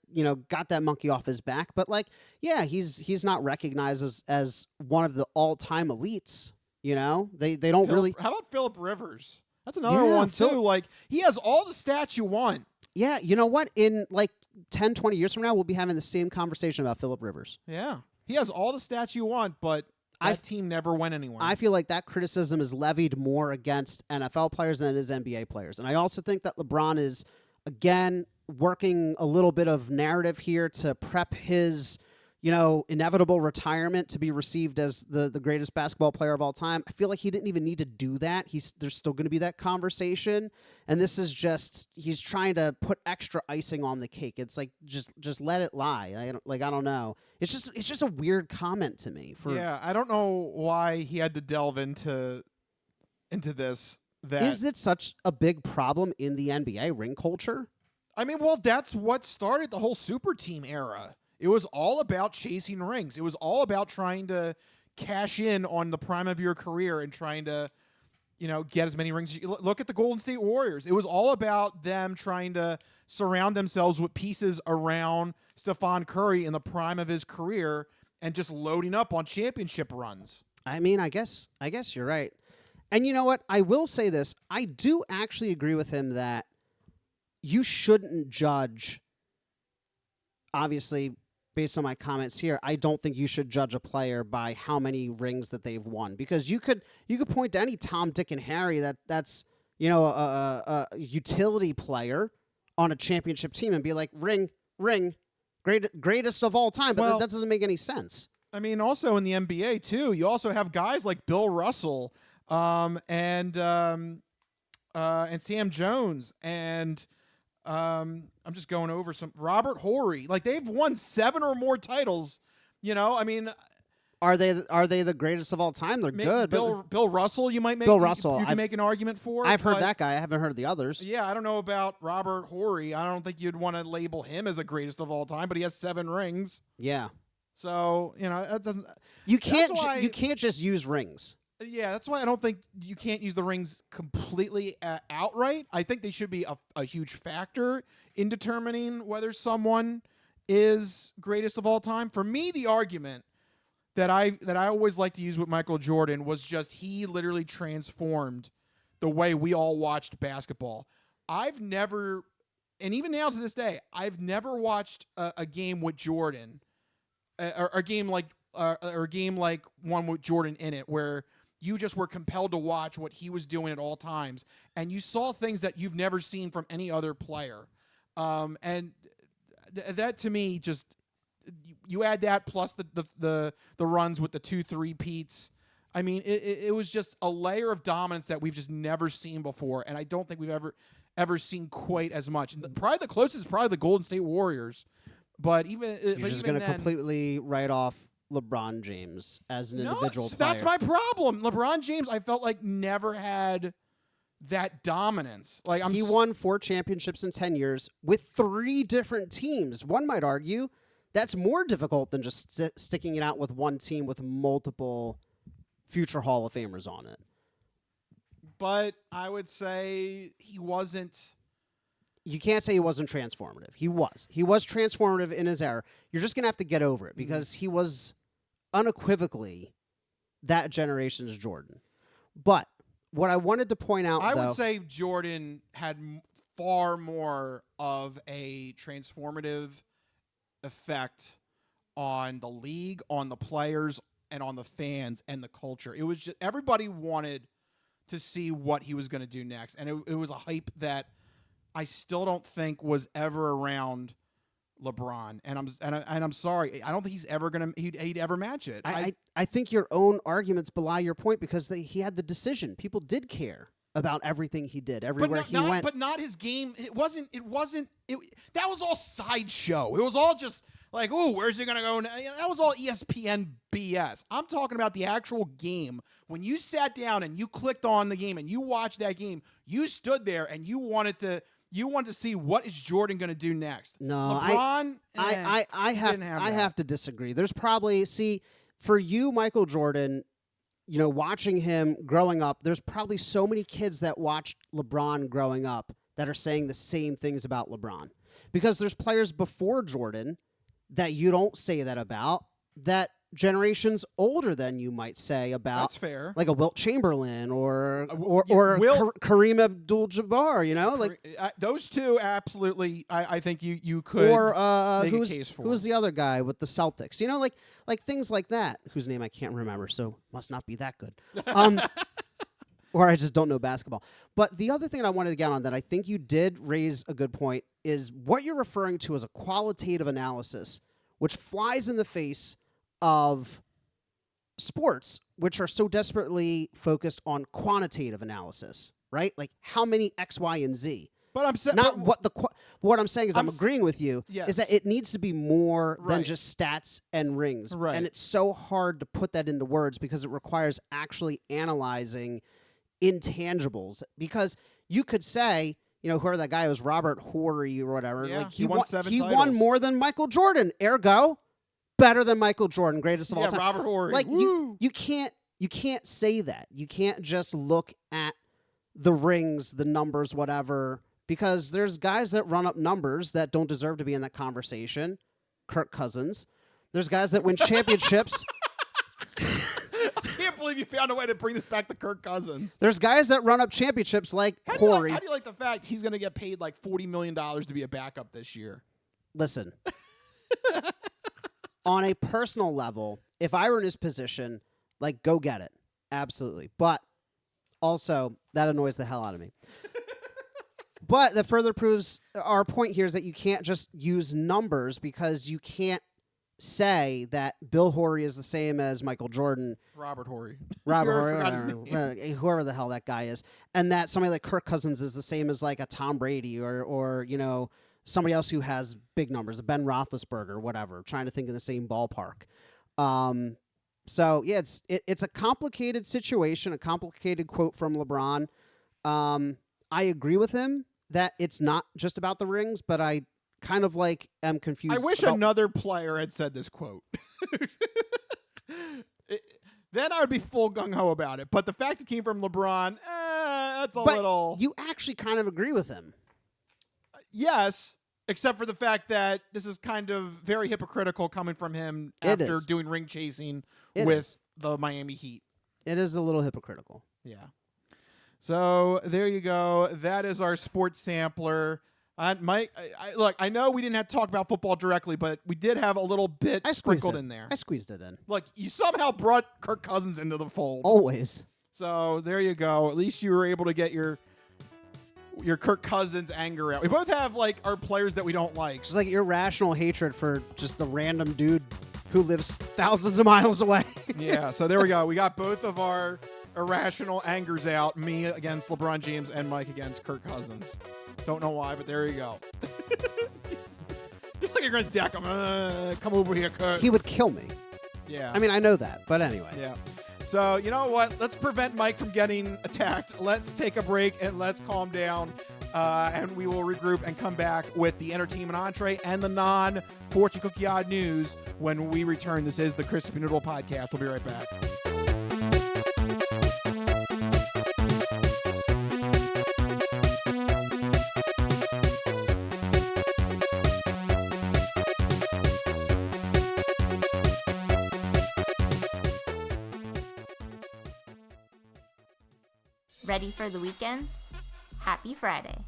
D: got that monkey off his back. But like, yeah, he's not recognized as one of the all-time elites. They don't really.
C: How about Phillip Rivers? That's another one too. Like, he has all the stats you want.
D: Yeah, you know what? In like 10, 20 years from now, we'll be having the same conversation about Phillip Rivers.
C: Yeah. He has all the stats you want, but that team never went anywhere.
D: I feel like that criticism is levied more against NFL players than it is NBA players. And I also think that LeBron is, again, working a little bit of narrative here to prep his, inevitable retirement to be received as the greatest basketball player of all time. I feel like he didn't even need to do that. There's still going to be that conversation. And this is just, he's trying to put extra icing on the cake. It's like, just let it lie. I don't know. It's just a weird comment to me.
C: Yeah, I don't know why he had to delve into this.
D: Is it such a big problem in the NBA ring culture?
C: I mean, well, that's what started the whole super team era. It was all about chasing rings. It was all about trying to cash in on the prime of your career and trying to, get as many rings. Look at the Golden State Warriors. It was all about them trying to surround themselves with pieces around Stephon Curry in the prime of his career and just loading up on championship runs.
D: I mean, I guess you're right. And you know what? I will say this. I do actually agree with him that you shouldn't judge, obviously, based on my comments here, I don't think you should judge a player by how many rings that they've won, because you could point to any Tom, Dick, and Harry that's a utility player on a championship team and be like, ring, greatest of all time, but that doesn't make any sense.
C: I mean, also in the NBA too, you also have guys like Bill Russell and Sam Jones and. I'm just going over some Robert Horry. Like, they've won 7 or more titles. I mean,
D: are they the greatest of all time? They're good.
C: Bill Russell, you might make.
D: Bill Russell,
C: you can make an argument for.
D: I've heard that guy. I haven't heard the others.
C: Yeah, I don't know about Robert Horry. I don't think you'd want to label him as the greatest of all time, but he has 7 rings.
D: Yeah.
C: So that doesn't.
D: You can't just use rings.
C: Yeah, that's why I don't think you can't use the rings completely outright. I think they should be a huge factor in determining whether someone is greatest of all time. For me, the argument that I always like to use with Michael Jordan was just he literally transformed the way we all watched basketball. I've never, and even now to this day, I've never watched a game with Jordan, or a game like one with Jordan in it, where you just were compelled to watch what he was doing at all times, and you saw things that you've never seen from any other player. And that to me, just you add that plus the runs with the 2 3-peats. I mean, it was just a layer of dominance that we've just never seen before, and I don't think we've ever seen quite as much. And probably the closest is probably the Golden State Warriors, but even
D: you're just going to completely write off LeBron James as an individual player.
C: That's my problem. LeBron James, I felt like never had that dominance. Like
D: he won 4 championships in 10 years with 3 different teams. One might argue that's more difficult than just sticking it out with one team with multiple future Hall of Famers on it.
C: But I would say he wasn't.
D: You can't say he wasn't transformative. He was. He was transformative in his era. You're just going to have to get over it because he was unequivocally that generation's Jordan. But what I wanted to point out,
C: I would say Jordan had far more of a transformative effect on the league, on the players, and on the fans and the culture. It was just everybody wanted to see what he was going to do next, and it was a hype that I still don't think was ever around LeBron, and I'm sorry, I don't think he's ever he'd ever match it.
D: I think your own arguments belie your point because he had the decision. People did care about everything he did, everywhere he went.
C: But not his game. It wasn't. That was all sideshow. It was all just like, ooh, where's he gonna go? That was all ESPN BS. I'm talking about the actual game. When you sat down and you clicked on the game and you watched that game, you stood there and you wanted to see what is Jordan going to do next.
D: No,
C: LeBron,
D: I have to disagree. There's probably, for you, Michael Jordan, watching him growing up, there's probably so many kids that watched LeBron growing up that are saying the same things about LeBron. Because there's players before Jordan that you don't say that about, that generations older than you might say about.
C: That's fair.
D: Like a Wilt Chamberlain or Kareem Abdul-Jabbar,
C: those two absolutely. I think you could make a case for.
D: Who's the other guy with the Celtics? Like things like that, whose name I can't remember, so must not be that good. Or I just don't know basketball. But the other thing I wanted to get on that I think you did raise a good point is what you're referring to as a qualitative analysis, which flies in the face of sports, which are so desperately focused on quantitative analysis, right? Like how many X, Y, and Z.
C: But I'm saying
D: what I'm saying is I'm agreeing with you.
C: Yes.
D: Is that it needs to be more than just stats and rings,
C: right?
D: And it's so hard to put that into words because it requires actually analyzing intangibles. Because you could say, whoever that guy was, Robert Horry or whatever.
C: Yeah,
D: like
C: he won 7
D: He
C: titles.
D: won more than Michael Jordan. Ergo, better than Michael Jordan, greatest of all time.
C: Robert Horry.
D: Like
C: Woo!
D: you can't say that. You can't just look at the rings, the numbers, whatever, because there's guys that run up numbers that don't deserve to be in that conversation. Kirk Cousins. There's guys that win championships.
C: I can't believe you found a way to bring this back to Kirk Cousins.
D: There's guys that run up championships like Horry.
C: How do you like the fact he's going to get paid like $40 million to be a backup this year?
D: Listen, on a personal level, if I were in his position, like, go get it. Absolutely. But also, that annoys the hell out of me. But that further proves our point here is that you can't just use numbers, because you can't say that Bill Horry is the same as Michael Jordan.
C: Robert Horry.
D: Robert
C: Forgot
D: Horry,
C: his name.
D: whoever the hell that guy is. And that somebody like Kirk Cousins is the same as like a Tom Brady or somebody else who has big numbers, a Ben Roethlisberger, whatever, trying to think in the same ballpark. So, yeah, it's a complicated situation, a complicated quote from LeBron. I agree with him that it's not just about the rings, but I kind of am confused.
C: I wish another player had said this quote. Then I would be full gung-ho about it. But the fact it came from LeBron, that's a little...
D: You actually kind of agree with him.
C: Yes, except for the fact that this is kind of very hypocritical coming from him after doing ring chasing with the Miami Heat.
D: It is a little hypocritical.
C: Yeah. So there you go. That is our sports sampler. Mike, look, I know we didn't have to talk about football directly, but we did have a little bit sprinkled in there.
D: I squeezed it in.
C: Look, you somehow brought Kirk Cousins into the fold.
D: Always.
C: So there you go. At least you were able to get your Kirk Cousins anger out. We both have our players that we don't like.
D: Just irrational hatred for just a random dude who lives thousands of miles away.
C: Yeah, so there we go. We got both of our irrational angers out. Me against LeBron James and Mike against Kirk Cousins. Don't know why, but there you go. You're like you're going to deck him. Come over here, Kirk.
D: He would kill me.
C: Yeah.
D: I mean, I know that, but anyway.
C: Yeah. So, you know what? Let's prevent Mike from getting attacked. Let's take a break and let's calm down. And we will regroup and come back with the entertainment entree and the non-fortune cookie odd news when we return. This is the Crispy Noodle Podcast. We'll be right back.
H: Ready for the weekend? Happy Friday.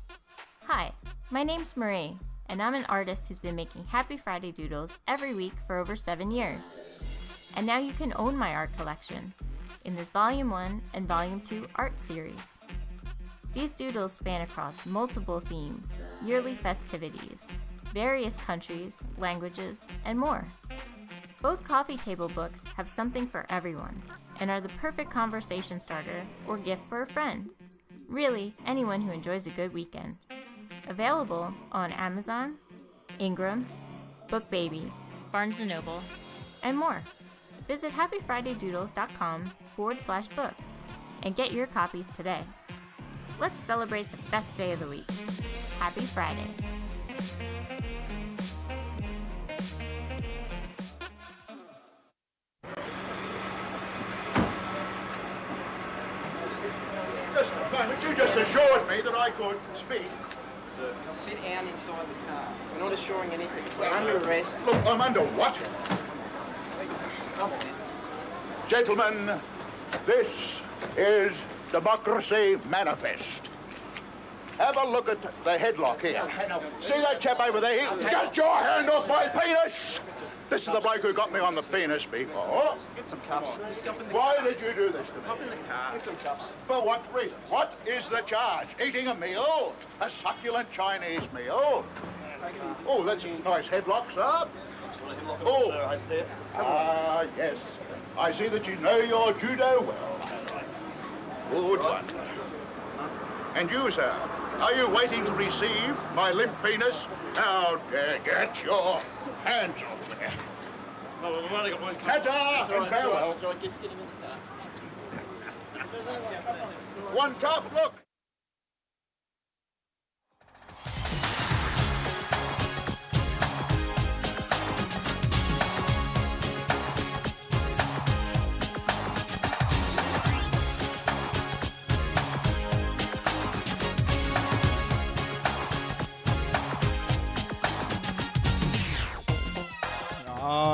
H: Hi, my name's Marie, and I'm an artist who's been making Happy Friday doodles every week for over 7 years. And now you can own my art collection in this Volume 1 and Volume 2 art series. These doodles span across multiple themes, yearly festivities, various countries, languages, and more. Both coffee table books have something for everyone and are the perfect conversation starter or gift for a friend. Really, anyone who enjoys a good weekend. Available on Amazon, Ingram, BookBaby, Barnes & Noble, and more. Visit happyfridaydoodles.com/books and get your copies today. Let's celebrate the best day of the week. Happy Friday.
I: Just a moment, you just assured me that I could speak.
J: Sit down inside the car. We're not assuring anything. We're under arrest.
I: Look, I'm under what?
J: Come on.
I: Gentlemen, this is Democracy Manifest. Have a look at the headlock here. See that chap over there? Get your hand off my penis! This is the bloke who got me on the penis before.
J: Get some cups.
I: Why did you do this to me?
J: Hop in the car. Get some cups.
I: For what reason? What is the charge? Eating a meal? A succulent Chinese meal? Oh, that's a nice headlock, sir. Oh, yes. I see that you know your judo well. Good one. And you, sir, are you waiting to receive my limp penis? Now, get your hands off me.
B: No, we've only got one cup.
I: Ta-ta and farewell.
J: So I guess get him in the car.
I: One cup, look.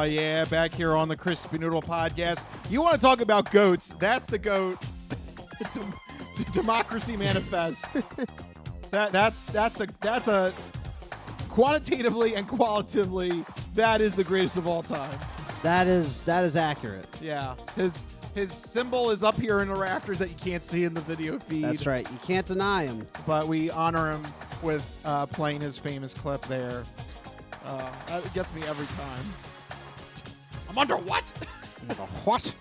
C: Oh, yeah, back here on the Crispy Noodle podcast. You want to talk about goats? That's the goat. Democracy Manifest. That's a quantitatively and qualitatively, that is the greatest of all time.
D: That is accurate.
C: Yeah. His symbol is up here in the rafters that you can't see in the video feed.
D: That's right. You can't deny him.
C: But we honor him with playing his famous clip there. That gets me every time. I'm under what?
D: Under what?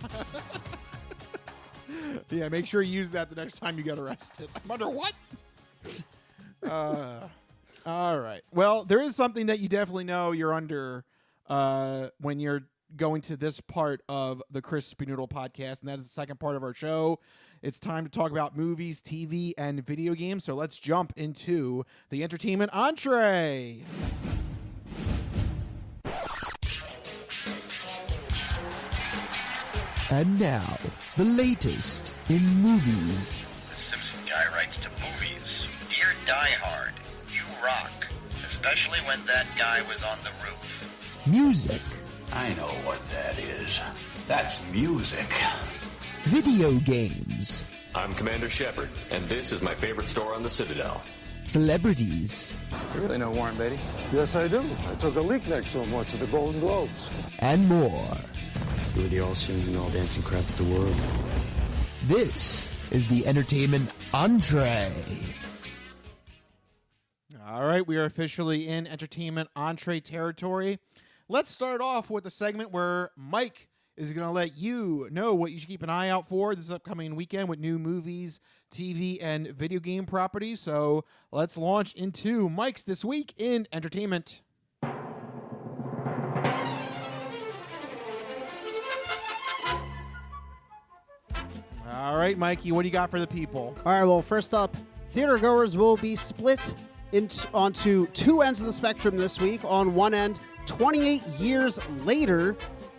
C: Yeah, make sure you use that the next time you get arrested. I'm under what? All right. Well, there is something that you definitely know you're under when you're going to this part of the Crispy Noodle podcast, and that is the second part of our show. It's time to talk about movies, TV, and video games. So let's jump into the entertainment entree.
K: And now, the latest in movies.
L: The Simpson guy writes to movies. Dear Die Hard, you rock. Especially when that guy was on the roof.
K: Music.
E: I know what that is. That's music.
K: Video games.
M: I'm Commander Shepard, and this is my favorite store on the Citadel.
K: Celebrities.
N: You really know Warren Beatty?
O: Yes, I do. I took a leak next to him once at the Golden Globes.
K: And more.
P: You were the all-singing, all-dancing crap of the world.
K: This is the entertainment entree.
C: All right, we are officially in entertainment entree territory. Let's start off with a segment where Mike is going to let you know what you should keep an eye out for this upcoming weekend with new movies, TV, and video game properties. So let's launch into Mike's This Week in Entertainment. All right, Mikey, what do you got for the people?
D: All right, well, first up, theater goers will be split onto two ends of the spectrum this week. On one end, 28 years later,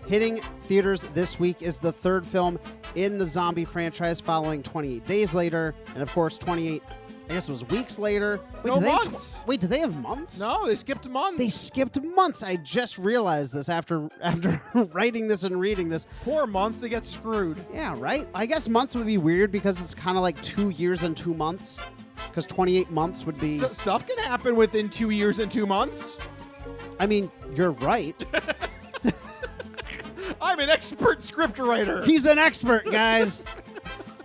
D: hitting theaters this week is the third film in the zombie franchise, following 28 days later, and of course 28, I guess it was weeks later. Wait,
C: months.
D: Wait, do they have months?
C: No, they skipped months.
D: They skipped months. I just realized this after writing this and reading this.
C: Poor months, they get screwed.
D: Yeah, right? I guess months would be weird because it's kind of like 2 years and 2 months. Because 28 months would be...
C: Stuff can happen within 2 years and 2 months.
D: I mean, you're right.
C: I'm an expert scriptwriter.
D: He's an expert, guys.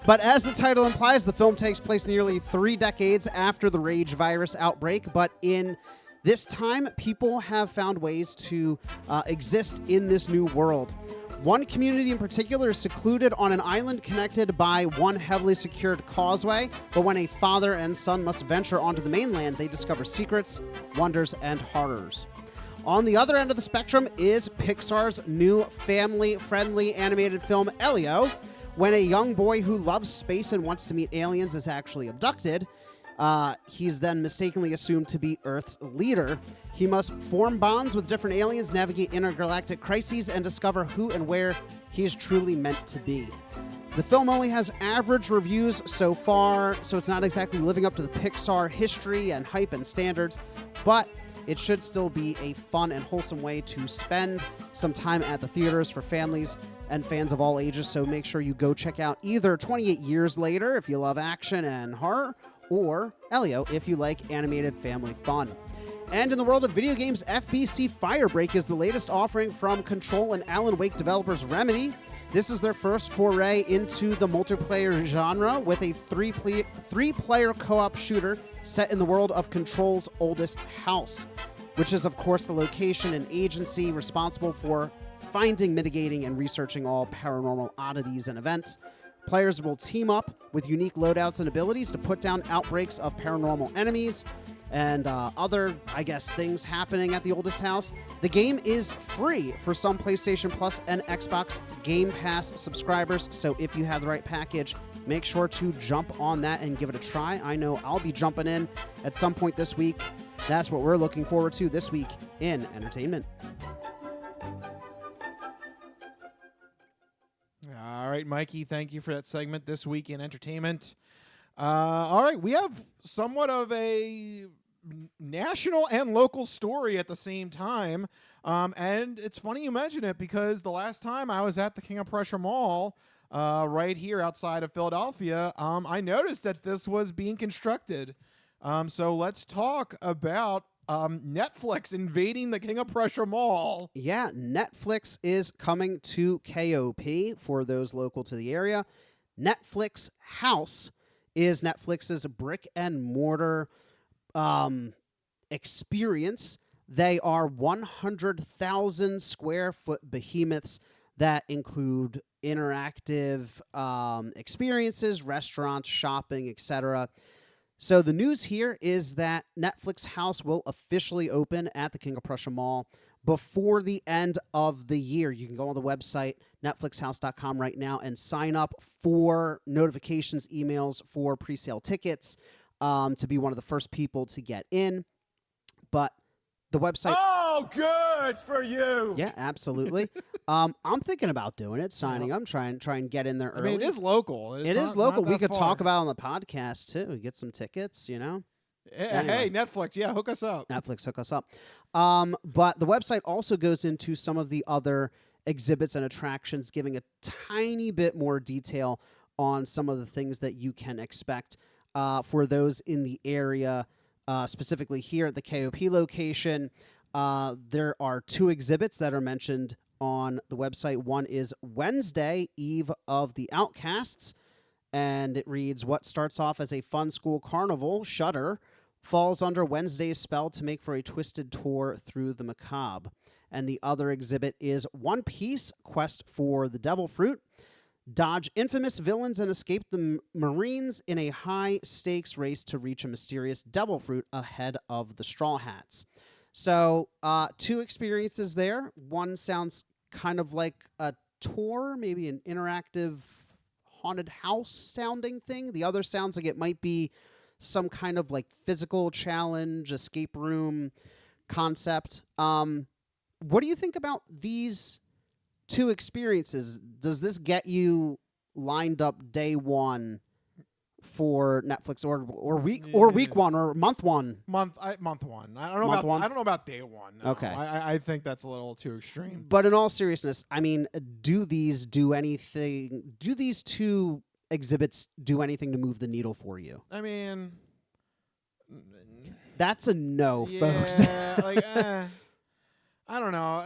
D: But as the title implies, the film takes place nearly 3 decades after the rage virus outbreak. But in this time, people have found ways to exist in this new world. One community in particular is secluded on an island connected by one heavily secured causeway. But when a father and son must venture onto the mainland, they discover secrets, wonders, and horrors. On the other end of the spectrum is Pixar's new family-friendly animated film, Elio. When a young boy who loves space and wants to meet aliens is actually abducted, he's then mistakenly assumed to be Earth's leader. He must form bonds with different aliens, navigate intergalactic crises, and discover who and where he is truly meant to be. The film only has average reviews so far, so it's not exactly living up to the Pixar history and hype and standards, but it should still be a fun and wholesome way to spend some time at the theaters for families and fans of all ages, so make sure you go check out either 28 Years Later if you love action and horror, or Elio if you like animated family fun. And in the world of video games, FBC Firebreak is the latest offering from Control and Alan Wake developers Remedy. This is their first foray into the multiplayer genre with a three-player co-op shooter set in the world of Control's oldest house, which is, of course, the location and agency responsible for finding, mitigating, and researching all paranormal oddities and events. Players will team up with unique loadouts and abilities to put down outbreaks of paranormal enemies and other, I guess, things happening at the oldest house. The game is free for some PlayStation Plus and Xbox Game Pass subscribers, so if you have the right package, make sure to jump on that and give it a try. I know I'll be jumping in at some point this week. That's what we're looking forward to this week in entertainment.
C: All right, Mikey, thank you for that segment this week in entertainment. All right, we have somewhat of a national and local story at the same time. And it's funny you mention it because the last time I was at the King of Prussia Mall, right here outside of Philadelphia, I noticed that this was being constructed. So let's talk about Netflix invading the King of Prussia Mall.
D: Yeah, Netflix is coming to KOP for those local to the area. Netflix House is Netflix's brick and mortar experience. They are 100,000 square foot behemoths that include interactive experiences, restaurants, shopping, etc. So the news here is that Netflix House will officially open at the King of Prussia Mall before the end of the year. You can go on the website, netflixhouse.com right now, and sign up for notifications, emails for pre-sale tickets to be one of the first people to get in. But the website...
B: Oh, good for you.
D: Yeah, absolutely. I'm thinking about doing it, signing up, try and get in there early.
C: I mean, it is local.
D: It is local. We could talk about it on the podcast, too. Get some tickets, you know?
C: Hey, Netflix, hook us up.
D: Netflix, hook us up. But the website also goes into some of the other exhibits and attractions, giving a tiny bit more detail on some of the things that you can expect for those in the area, specifically here at the KOP location. There are 2 exhibits that are mentioned on the website. One is Wednesday, Eve of the Outcasts, and it reads, what starts off as a fun school carnival, Shudder, falls under Wednesday's spell to make for a twisted tour through the macabre. And the other exhibit is One Piece, Quest for the Devil Fruit. Dodge infamous villains and escape the Marines in a high-stakes race to reach a mysterious devil fruit ahead of the Straw Hats. So, 2 experiences there. One sounds kind of like a tour, maybe an interactive haunted house sounding thing. The other sounds like it might be some kind of like physical challenge, escape room concept. What do you think about these 2 experiences? Does this get you lined up day one for Netflix or week 1 or month 1?
C: Month 1. I don't know
D: Month
C: about
D: 1?
C: I don't know about day 1. No.
D: Okay.
C: I think that's a little too extreme.
D: But in all seriousness, I mean, do these 2 exhibits do anything to move the needle for you?
C: I mean,
D: that's a no, folks.
C: I don't know.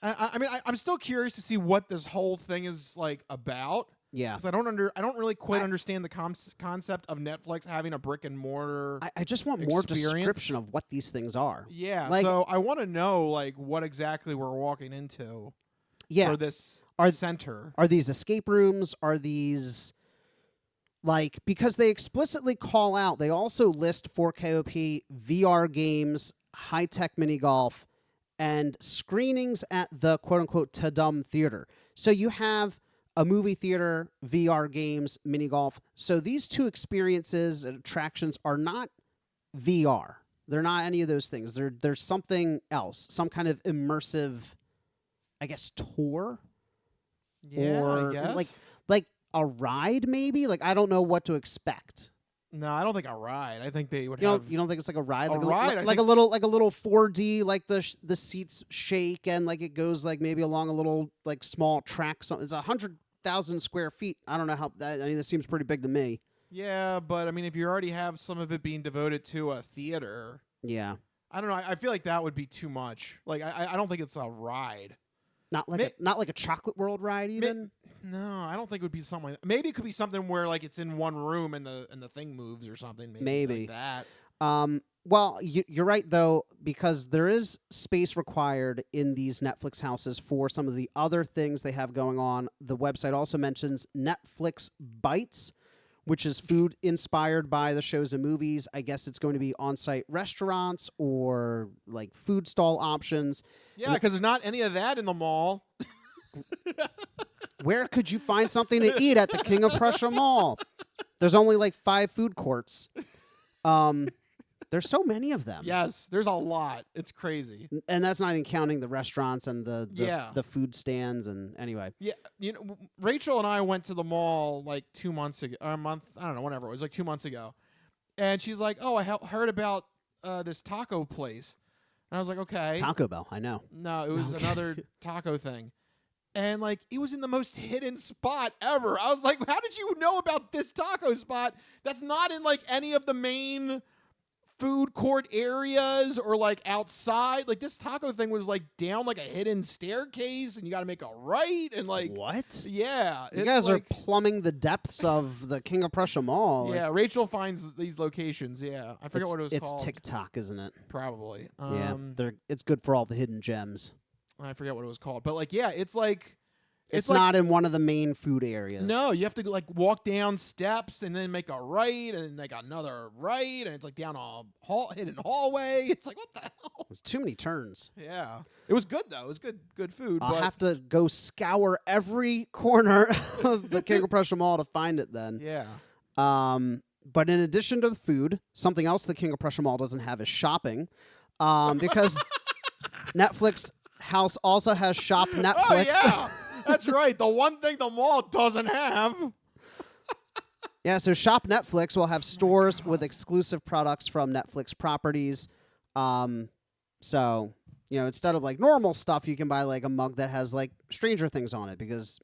C: I'm still curious to see what this whole thing is like about.
D: Yeah,
C: because I don't really quite understand the concept of Netflix having a brick and mortar.
D: I just want more description of what these things are.
C: Yeah, so I want to know like what exactly we're walking into.
D: Yeah,
C: for this center.
D: Are these escape rooms? Are these because they explicitly call out? They also list for KOP VR games, high tech mini golf, and screenings at the quote unquote Tadum Theater. So you have a movie theater, VR games, mini golf. So these 2 experiences and attractions are not VR. They're not any of those things. There's something else, some kind of immersive, I guess, tour.
C: Yeah,
D: or
C: I guess.
D: Like a ride, maybe. Like I don't know what to expect.
C: No, I don't think a ride. I think they would
D: you
C: have.
D: You don't think it's like a ride?
C: A ride,
D: like a little 4D, like the seats shake and like it goes like maybe along a little like small track. It's 100,000 square feet. I don't know how. I mean, this seems pretty big to me.
C: Yeah, but I mean, if you already have some of it being devoted to a theater,
D: yeah,
C: I don't know. I feel like that would be too much. Like I don't think it's a ride.
D: Not like a Chocolate World ride even.
C: No, I don't think it would be something like that. Maybe it could be something where like it's in one room and the thing moves or something. Maybe like that.
D: Well, you're right though, because there is space required in these Netflix houses for some of the other things they have going on. The website also mentions Netflix Bites, which is food inspired by the shows and movies. I guess it's going to be on-site restaurants or like food stall options.
C: Yeah, because there's not any of that in the mall.
D: Where could you find something to eat at the King of Prussia Mall? There's only like 5 food courts. There's so many of them.
C: Yes, there's a lot. It's crazy.
D: And that's not even counting the restaurants and the food stands. And anyway.
C: Yeah, Rachel and I went to the mall like 2 months ago, or a month, I don't know, whenever. It was like 2 months ago. And she's like, "Oh, I heard about this taco place." And I was like, "Okay."
D: Taco Bell, I know.
C: No, it was another taco thing. And, like, it was in the most hidden spot ever. I was like, how did you know about this taco spot that's not in, like, any of the main food court areas or, like, outside? Like, this taco thing was, like, down, like, a hidden staircase, and you got to make a right, and, like...
D: What?
C: Yeah.
D: You guys are plumbing the depths of the King of Prussia Mall.
C: Yeah, Rachel finds these locations, yeah. I forget what it was called.
D: It's TikTok, isn't it?
C: Probably.
D: Yeah, it's good for all the hidden gems.
C: I forget what it was called. But, like, yeah, it's like...
D: It's
C: like,
D: not in one of the main food areas.
C: No, you have to, like, walk down steps and then make a right and like another right. And it's, like, down a hidden hallway. It's like, what the hell?
D: There's too many turns.
C: Yeah. It was good, though. It was good food.
D: I'll have to go scour every corner of the King of Prussia Mall to find it then.
C: Yeah.
D: But in addition to the food, something else the King of Prussia Mall doesn't have is shopping. Because Netflix House also has Shop Netflix.
C: Oh, yeah. That's right. The one thing the mall doesn't have.
D: Yeah, so Shop Netflix will have stores with exclusive products from Netflix properties. So, you know, instead of like normal stuff, you can buy like a mug that has like Stranger Things on it because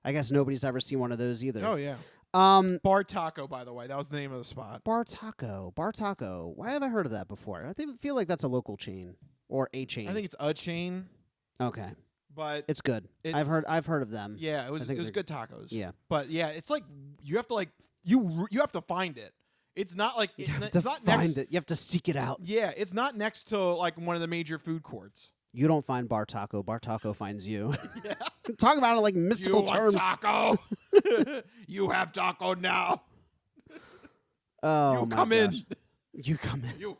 D: I guess nobody's ever seen one of those either.
C: Oh, yeah. Bar Taco, by the way. That was the name of the spot.
D: Bar Taco. Why have I heard of that before? I feel like that's a local chain or a chain.
C: I think it's a chain.
D: Okay.
C: But
D: it's good. I've heard of them.
C: Yeah, it was good tacos.
D: Yeah.
C: But yeah, it's like you have to like you have to find it. It's not like
D: you have
C: it's
D: to
C: not
D: find
C: next,
D: it. You have to seek it out.
C: Yeah, it's not next to like one of the major food courts.
D: You don't find Bar Taco. Bar Taco finds you. Yeah. Talk about it like mystical terms.
C: Taco. You have taco now.
D: Oh,
C: you
D: my
C: come
D: gosh.
C: in.
D: You come in.
C: You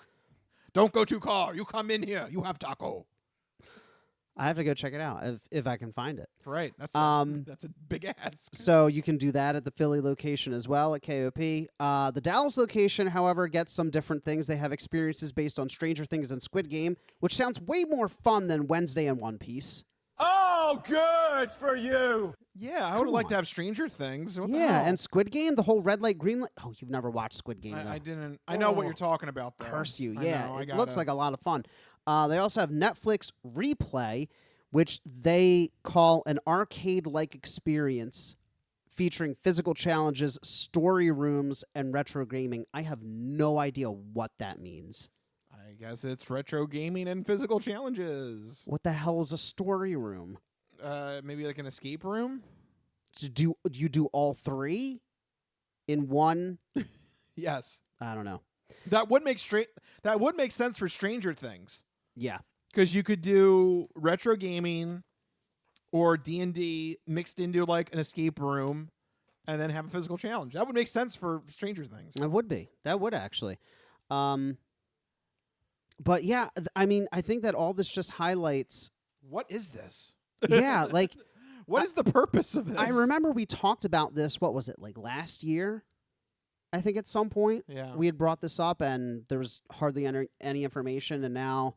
C: don't go too far. You come in here. You have taco.
D: I have to go check it out if I can find it.
C: Right. That's a big ask.
D: So you can do that at the Philly location as well at KOP. The Dallas location, however, gets some different things. They have experiences based on Stranger Things and Squid Game, which sounds way more fun than Wednesday and One Piece.
B: Oh, good for you.
C: Yeah, I would like to have Stranger Things. What the
D: Yeah,
C: hell?
D: and Squid Game, the whole red light, green light. Oh, you've never watched Squid Game, though.
C: I didn't. I know what you're talking about, though.
D: Curse you.
C: I
D: Yeah,
C: know,
D: it looks like a lot of fun. They also have Netflix Replay, which they call an arcade-like experience featuring physical challenges, story rooms, and retro gaming. I have no idea what that means.
C: I guess it's retro gaming and physical challenges.
D: What the hell is a story room?
C: Maybe like an escape room?
D: So do you do all three in one?
C: Yes.
D: I don't know.
C: That would make sense for Stranger Things.
D: Yeah.
C: Because you could do retro gaming or D&D mixed into like an escape room and then have a physical challenge. That would make sense for Stranger Things.
D: It would be. That would actually. But yeah, I mean, I think that all this just highlights...
C: What is this?
D: Yeah, like...
C: What is the purpose of this?
D: I remember we talked about this, what was it, like last year? I think at some point.
C: Yeah.
D: We had brought this up and there was hardly any information, and now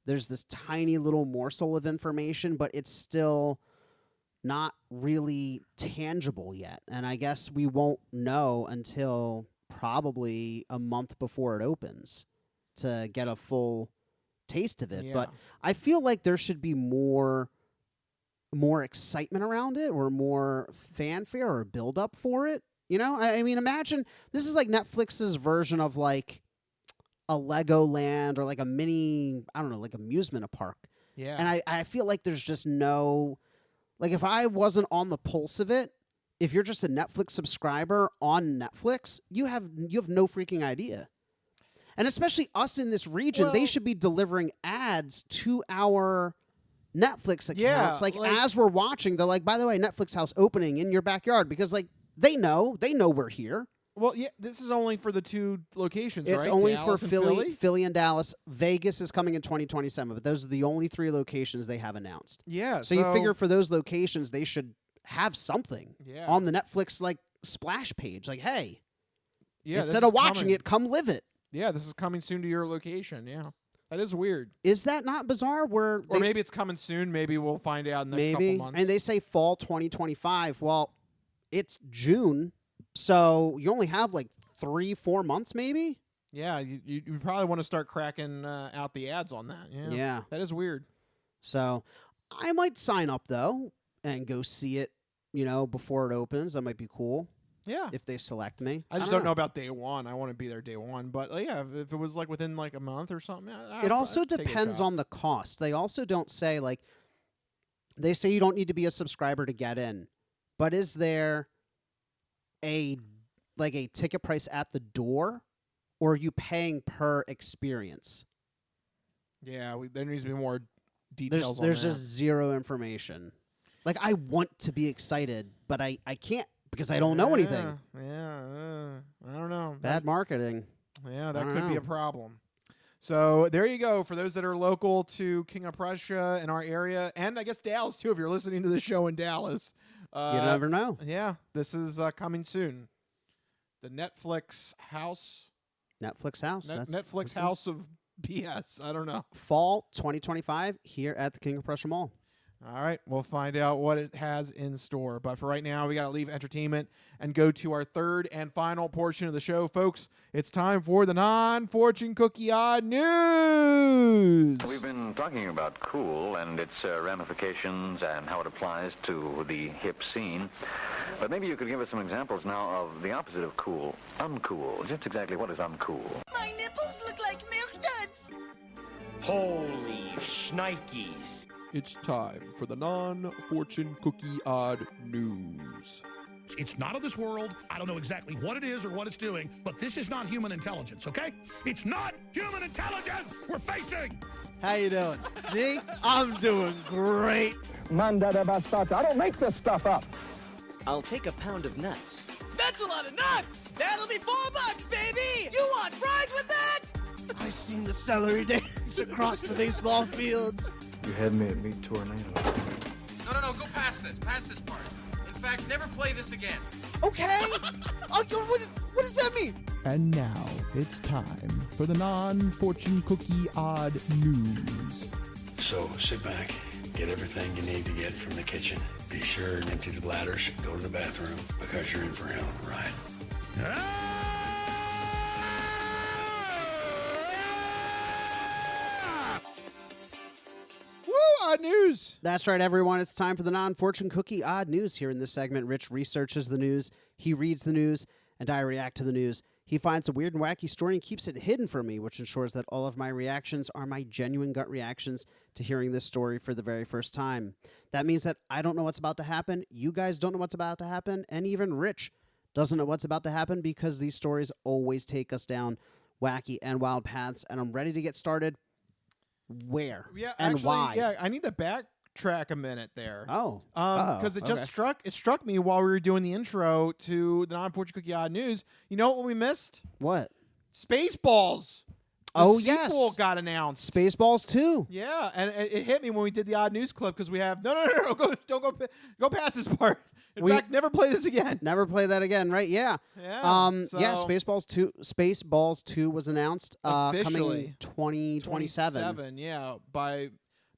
D: there's this tiny little morsel of information, but it's still not really tangible yet. And I guess we won't know until probably a month before it opens to get a full taste of it.
C: Yeah.
D: But I feel like there should be more excitement around it, or more fanfare or build up for it. You know, I mean, imagine this is like Netflix's version of like a Legoland or like a mini, I don't know, like amusement park.
C: Yeah.
D: And I feel like there's just no, like if I wasn't on the pulse of it, if you're just a Netflix subscriber on Netflix, you have no freaking idea. And especially us in this region, they should be delivering ads to our Netflix accounts.
C: Yeah,
D: like as we're watching, they're like, by the way, Netflix house opening in your backyard, because like they know we're here.
C: Well, yeah, this is only for the two locations,
D: It's
C: right?
D: only
C: Dallas
D: for
C: and
D: Philly and Dallas. Vegas is coming in 2027, but those are the only three locations they have announced.
C: Yeah.
D: So you figure for those locations, they should have something on the Netflix like splash page. Like, hey, instead of watching it, come live it.
C: Yeah, this is coming soon to your location. Yeah. That is weird.
D: Is that not bizarre? Or
C: maybe it's coming soon. Maybe we'll find out in the next couple months.
D: And they say fall 2025. Well, it's June, so you only have like 3-4 months, maybe.
C: Yeah, you probably want to start cracking out the ads on that. Yeah, that is weird.
D: So I might sign up though and go see it. Before it opens, that might be cool.
C: Yeah,
D: if they select me.
C: I just don't know about day one. I want to be there day one, but yeah, if it was like within like a month or something.
D: It also depends on the cost. They also don't say like. They say you don't need to be a subscriber to get in, but is there a ticket price at the door, or are you paying per experience?
C: Yeah, there needs to be more details.
D: There's just zero information. Like I want to be excited, but I can't because I don't know anything.
C: Yeah, I don't know.
D: Bad marketing.
C: Yeah, that could be a problem. So there you go. For those that are local to King of Prussia in our area, and I guess Dallas too, if you're listening to the show in Dallas.
D: You never know.
C: Yeah, this is coming soon. The Netflix House.
D: Netflix House.
C: Netflix House of BS. I don't know.
D: Fall 2025 here at the King of Prussia Mall.
C: All right, we'll find out what it has in store. But for right now, we got to leave entertainment and go to our third and final portion of the show, folks. It's time for the non-fortune cookie odd news.
N: We've been talking about cool and its ramifications and how it applies to the hip scene. But maybe you could give us some examples now of the opposite of cool, uncool. Just exactly what is uncool?
G: My nipples look like milk duds.
B: Holy shnikes.
C: It's time for the non-fortune cookie odd news.
Q: It's not of this world. I don't know exactly what it is or what it's doing, but this is not human intelligence, okay? It's not human intelligence we're facing.
D: How you doing? Me? I'm doing great.
O: Manda bastata. I don't make this stuff up.
R: I'll take a pound of nuts.
J: That's a lot of nuts! That'll be $4, baby! You want fries with that?
D: I seen the celery dance across the baseball fields.
P: You had me at Meat Tornado.
J: No, go past this. Past this part. In fact, never play this again.
D: Okay. What does that mean?
K: And now it's time for the non-fortune cookie odd news.
E: So sit back, get everything you need to get from the kitchen. Be sure and empty the bladders. Go to the bathroom because you're in for a hell of a ride.
C: Odd news.
D: That's right, everyone. It's time for the non-fortune cookie odd news. Here in this segment, Rich researches the news, he reads the news, and I react to the news. He finds a weird and wacky story and keeps it hidden from me, which ensures that all of my reactions are my genuine gut reactions to hearing this story for the very first time. That means that I don't know what's about to happen, you guys don't know what's about to happen, and even Rich doesn't know what's about to happen because these stories always take us down wacky and wild paths, and I'm ready to get started. Where and
C: actually,
D: why?
C: Yeah, I need to backtrack a minute there.
D: Oh,
C: because it just struck me while we were doing the intro to the non-fortune cookie odd news. You know what we missed?
D: What?
C: Spaceballs. The sequel got announced.
D: Spaceballs 2.
C: Yeah, and it hit me when we did the odd news clip because we have no, don't go past this part. In fact, never play this again.
D: Never play that again, right? Yeah.
C: Yeah.
D: Yeah. Spaceballs 2 was announced coming 2027.
C: Yeah. By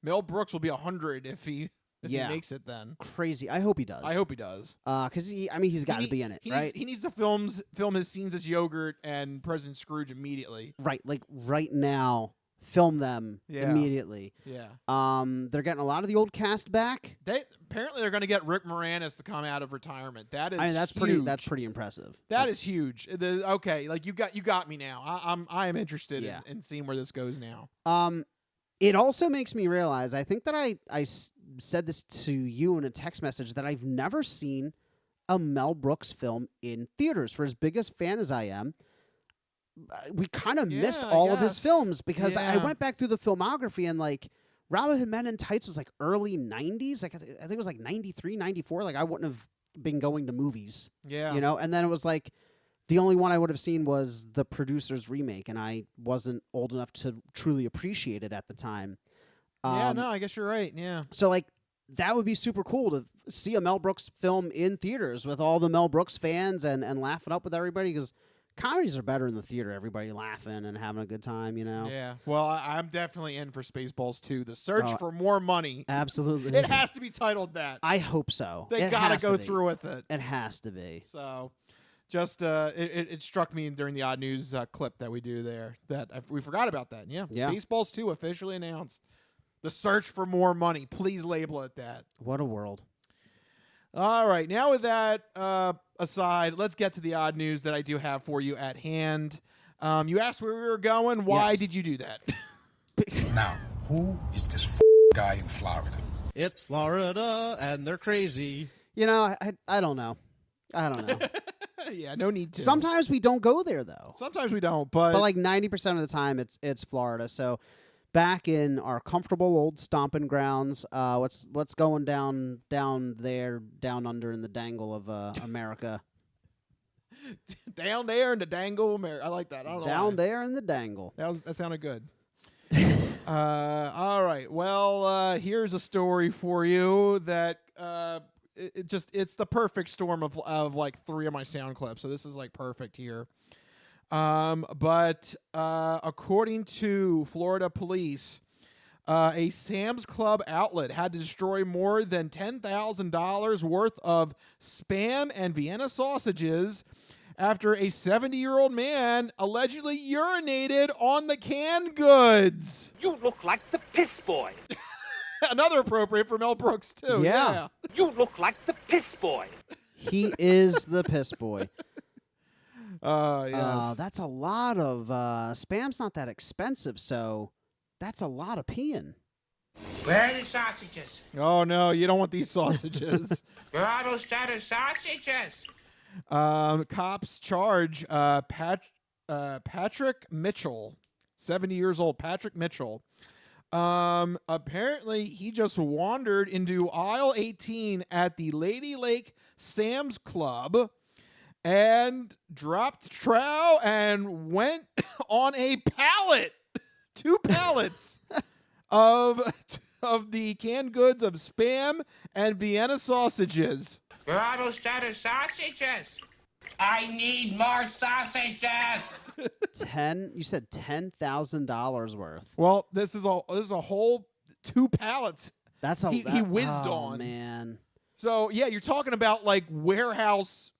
C: Mel Brooks will be 100 if he makes it. Then
D: crazy. I hope he does.
C: I hope he does.
D: Because he's got to be in it, right?
C: He needs to film his scenes as Yogurt and President Scrooge immediately.
D: Right. Like right now. Film them immediately.
C: Yeah.
D: They're getting a lot of the old cast back.
C: Apparently they're going to get Rick Moranis to come out of retirement. That is
D: that's
C: huge.
D: That's pretty impressive.
C: That is huge. Okay, like you got me now. I am interested in seeing where this goes now.
D: It also makes me realize, I think that I said this to you in a text message, that I've never seen a Mel Brooks film in theaters. For as big a fan as I am, we kind of missed all of his films because I went back through the filmography and like Robin Hood Men in Tights was like early 90s. Like I think it was like 93, 94. Like I wouldn't have been going to movies.
C: Yeah.
D: You know, and then it was like the only one I would have seen was the producer's remake, and I wasn't old enough to truly appreciate it at the time.
C: I guess you're right. Yeah.
D: So like that would be super cool to see a Mel Brooks film in theaters with all the Mel Brooks fans and laugh it up with everybody, because comedies are better in the theater. Everybody laughing and having a good time, you know?
C: Yeah. Well, I'm definitely in for Spaceballs 2. The Search for More Money.
D: Absolutely.
C: It has to be titled that.
D: I hope so.
C: They got to go through with it.
D: It has to be.
C: So Just it struck me during the odd news clip that we do there that we forgot about that. Yeah. Spaceballs 2 officially announced. The search for more money. Please label it that.
D: What a world.
C: All right. Now with that aside, let's get to the odd news that I do have for you at hand. You asked where we were going. Why did you do that?
Q: Now, who is this guy in Florida?
R: It's Florida, and they're crazy.
D: You know, I don't know. I don't know.
C: Yeah, no need to.
D: Sometimes we don't go there, though.
C: Sometimes we don't, but
D: like 90% of the time, it's Florida. So back in our comfortable old stomping grounds, what's going down there, down under in the dangle of America?
C: Down there in the dangle, America. I like that. I don't know
D: Down
C: why.
D: there in the dangle.
C: That sounded good. All right. Well, here's a story for you that it's the perfect storm of like 3 of my sound clips. So this is like perfect here. But according to Florida police, a Sam's Club outlet had to destroy more than $10,000 worth of Spam and Vienna sausages after a 70-year-old man allegedly urinated on the canned goods.
B: You look like the piss boy.
C: Another appropriate for Mel Brooks, too. Yeah.
B: You look like the piss boy.
D: He is the piss boy.
C: Yes.
D: That's a lot of Spam's not that expensive, so that's a lot of peeing.
J: Where are the sausages?
C: Oh, no, you don't want these sausages.
J: Where are those cheddar sausages?
C: Cops charge Patrick Mitchell, 70 years old, Patrick Mitchell. Apparently, he just wandered into aisle 18 at the Lady Lake Sam's Club and dropped the trowel and went on a pallet, 2 pallets of the canned goods of Spam and Vienna sausages.
J: Where are those cheddar sausages? I need more sausages.
D: You said $10,000 worth.
C: Well, this is a whole 2 pallets. He whizzed on.
D: Man.
C: So yeah, you're talking about like warehouse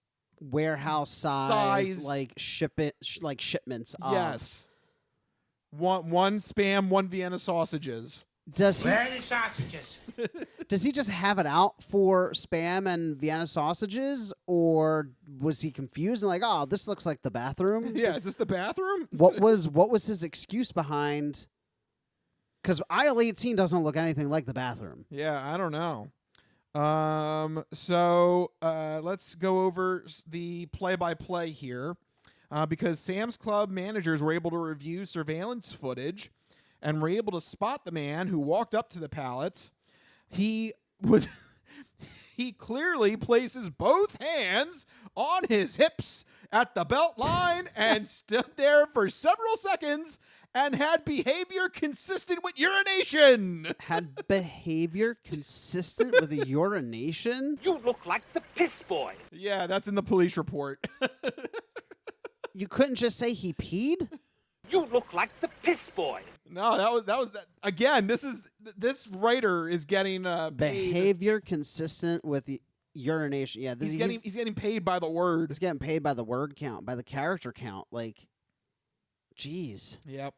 D: size, like shipments.
C: Yes. One Spam, 1 Vienna sausages.
J: Where are the sausages?
D: Does he just have it out for Spam and Vienna sausages, or was he confused and like, oh, this looks like the bathroom?
C: Yeah, is this the bathroom?
D: What was his excuse behind? Because aisle 18 doesn't look anything like the bathroom.
C: Yeah, I don't know. So let's go over the play-by-play here, because Sam's Club managers were able to review surveillance footage and were able to spot the man who walked up to the pallets. He clearly places both hands on his hips at the belt line and stood there for several seconds and had behavior consistent with urination.
D: Had behavior consistent with the urination?
B: You look like the piss boy.
C: Yeah, that's in the police report.
D: You couldn't just say he peed?
B: You look like the piss boy.
C: No, that was again. This writer is getting
D: behavior consistent with the urination. Yeah,
C: he's getting paid by the word.
D: He's getting paid by the word count, by the character count. Like, jeez.
C: Yep.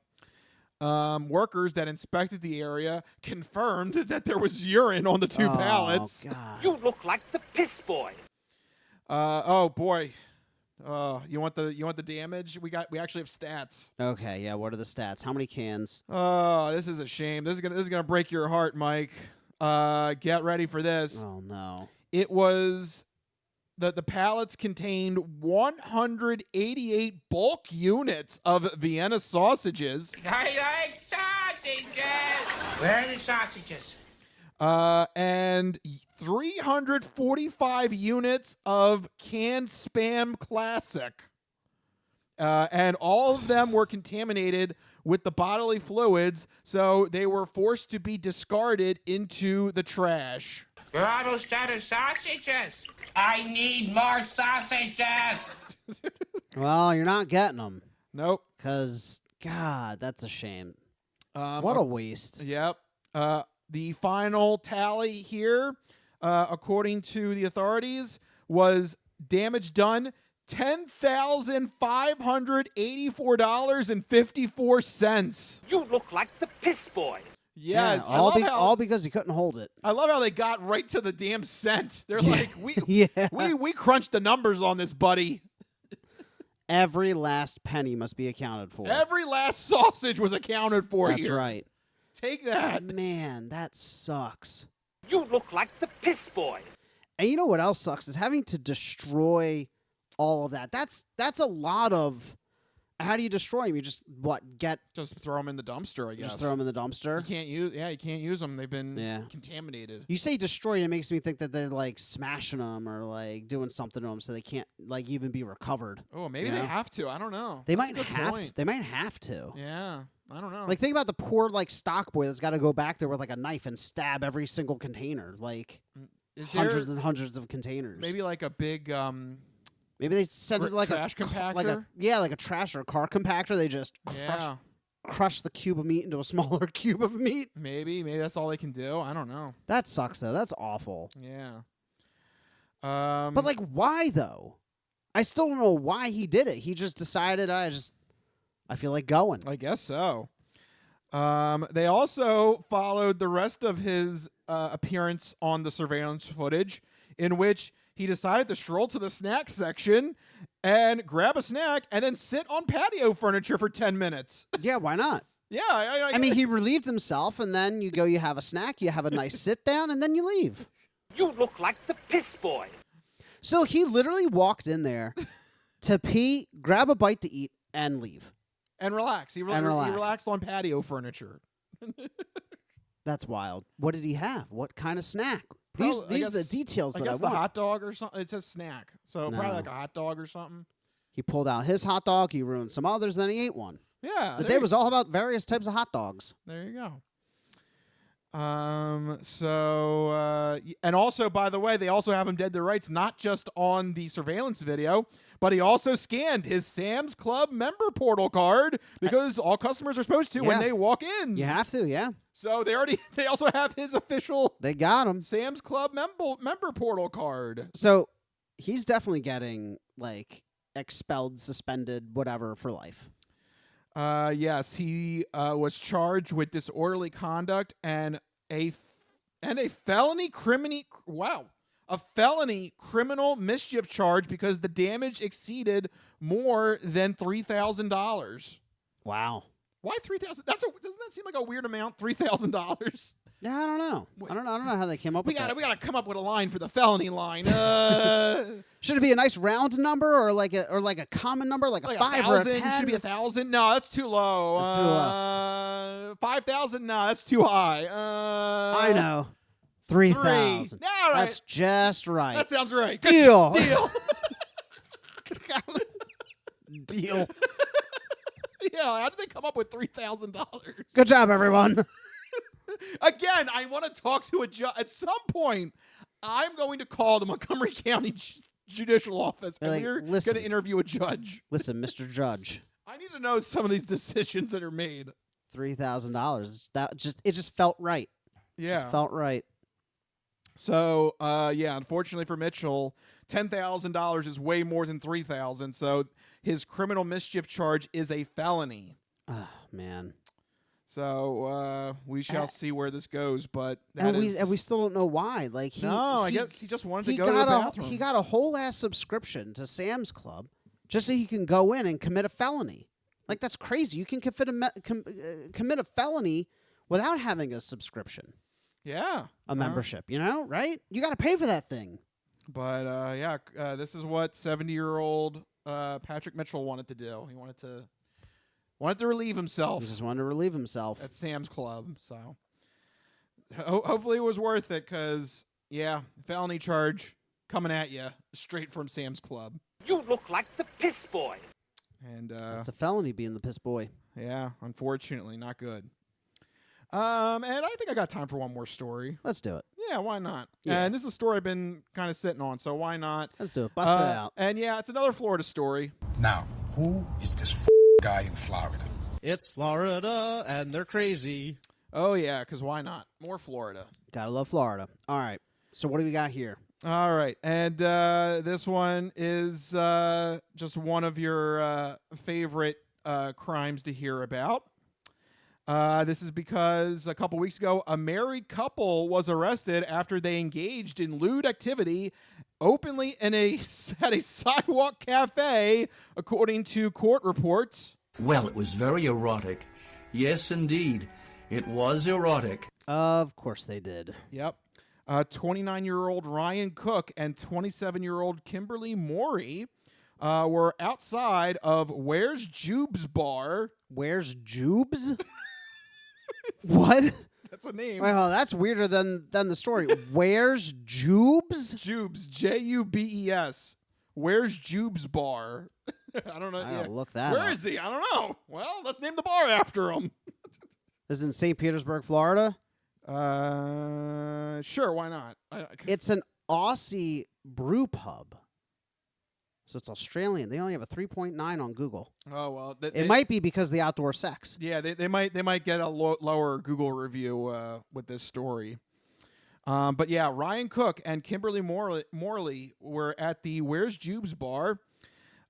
C: Workers that inspected the area confirmed that there was urine on the 2 pallets.
D: God.
B: You look like the piss boy.
C: Oh boy. You want the damage? We actually have stats.
D: Okay, yeah. What are the stats? How many cans?
C: Oh, this is a shame. This is gonna break your heart, Mike. Get ready for this.
D: Oh no.
C: It was the pallets contained 188 bulk units of Vienna sausages.
J: I like sausages. Where are the sausages?
C: And 345 units of canned Spam Classic. And all of them were contaminated with the bodily fluids, so they were forced to be discarded into the trash.
J: Where are those cheddar sausages? I need more sausages.
D: Well, you're not getting them.
C: Nope.
D: Because, God, that's a shame. What a waste.
C: Yep. The final tally here, according to the authorities, was damage done $10,584.54.
B: You look like the piss boy.
C: Yes,
D: Yeah, all because he couldn't hold it.
C: I love how they got right to the damn cent. They're like,
D: Yeah.
C: we crunched the numbers on this, buddy.
D: Every last penny must be accounted for.
C: Every last sausage was accounted for
D: That's
C: here.
D: right.
C: Take that.
D: Man, that sucks.
B: You look like the piss boy.
D: And you know what else sucks is having to destroy all of that. That's a lot of. How do you destroy them? You just
C: just throw them in the dumpster, I guess.
D: Just throw them in the dumpster.
C: You can't use them. They've been contaminated.
D: You say destroy, and it makes me think that they're like smashing them or like doing something to them so they can't like even be recovered.
C: Oh, maybe they have to. I don't know.
D: They
C: That's
D: might
C: a good
D: have.
C: point.
D: They might have to.
C: Yeah, I don't know.
D: Like think about the poor like stock boy that's got to go back there with like a knife and stab every single container, like hundreds and hundreds of containers.
C: Maybe like a big.
D: Maybe they send it like
C: trash compactor?
D: like a trash or a car compactor. They just crush the cube of meat into a smaller cube of meat.
C: Maybe that's all they can do. I don't know.
D: That sucks though. That's awful.
C: Yeah.
D: But like, why though? I still don't know why he did it. He just decided I feel like going.
C: I guess so. They also followed the rest of his appearance on the surveillance footage, in which he decided to stroll to the snack section and grab a snack and then sit on patio furniture for 10 minutes.
D: Yeah, why not?
C: Yeah.
D: I mean, he relieved himself, and then you have a snack, you have a nice sit down, and then you leave.
B: You look like the piss boy.
D: So he literally walked in there to pee, grab a bite to eat, and leave.
C: And relax. He relaxed on patio furniture.
D: That's wild. What did he have? What kind of snack? These are the details that I
C: guess the
D: want.
C: hot dog or something. It says snack. So probably like a hot dog or something.
D: He pulled out his hot dog. He ruined some others. Then he ate one.
C: Yeah.
D: The day was all about various types of hot dogs.
C: There you go. And also, by the way, they also have him dead to rights, not just on the surveillance video, but he also scanned his Sam's Club member portal card because all customers are supposed to when they walk in.
D: You have to, yeah.
C: So they also have his official.
D: They got him.
C: Sam's Club member portal card.
D: So he's definitely getting like expelled, suspended, whatever for life.
C: Yes, he was charged with disorderly conduct and a felony criminal mischief charge because the damage exceeded more than $3,000.
D: Wow.
C: Why $3,000? Doesn't that seem like a weird amount? $3,000.
D: Yeah, I don't know. I don't know how they came up with that.
C: We gotta come up with a line for the felony line.
D: Should it be a nice round number or like a common number, like a 5 or a 10?
C: Should be 1,000. No, that's too low.
D: That's too low.
C: 5,000. No, that's too high.
D: I know. 3,000.
C: All right.
D: That's just right.
C: That sounds right.
D: Deal. Deal.
C: Yeah, how did they come up with $3,000?
D: Good job, everyone.
C: Again, I want to talk to a judge. At some point, I'm going to call the Montgomery County Judicial Office, and we're going to interview a judge.
D: Listen, Mr. Judge.
C: I need to know some of these decisions that are made.
D: $3,000. It just felt right.
C: Yeah.
D: Just felt right.
C: So, unfortunately for Mitchell, $10,000 is way more than $3,000. So his criminal mischief charge is a felony.
D: Oh, man.
C: So we shall see where this goes, but
D: we still don't know why. Like
C: I guess he just wanted to go to the bathroom.
D: He got a whole ass subscription to Sam's Club just so he can go in and commit a felony. Like that's crazy. You can commit a felony without having a subscription.
C: Yeah,
D: a membership. Right? You got to pay for that thing.
C: But this is what 70-year-old Patrick Mitchell wanted to do. He wanted to relieve himself.
D: He just wanted to relieve himself
C: at Sam's Club. So hopefully it was worth it because, felony charge coming at you straight from Sam's Club.
B: You look like the piss boy.
C: And
D: it's a felony being the piss boy.
C: Yeah, unfortunately, not good. And I think I got time for one more story.
D: Let's do it.
C: Yeah, why not?
D: Yeah.
C: And this is a story I've been kind of sitting on, so why not?
D: Let's do it. Bust it out.
C: And it's another Florida story.
Q: Now, who is this guy in Florida?
R: It's Florida, and they're crazy.
C: Oh, yeah, because why not? More Florida.
D: Gotta love Florida. All right. So what do we got here?
C: All right, and this one is just one of your favorite crimes to hear about. This is because a couple weeks ago, a married couple was arrested after they engaged in lewd activity openly at a sidewalk cafe, according to court reports.
S: Well, it was very erotic. Yes, indeed. It was erotic.
D: Of course they did.
C: Yep. 29-year-old Ryan Cook and 27-year-old Kimberly Morey were outside of Where's Jube's bar.
D: Where's Jube's? What?
C: That's a name.
D: Well, that's weirder than the story. Where's Jube's?
C: Jube's, Jubes. Where's Jube's bar? I don't know.
D: I'll look that
C: Where
D: up.
C: is he? I don't know. Well, let's name the bar after him.
D: This is in St. Petersburg, Florida.
C: Sure, why not?
D: It's an Aussie brew pub. So it's Australian. They only have a 3.9 on Google.
C: Oh, well.
D: It might be because of the outdoor sex.
C: Yeah, they might get a lower Google review with this story. But yeah, Ryan Cook and Kimberly Morley were at the Where's Jube's bar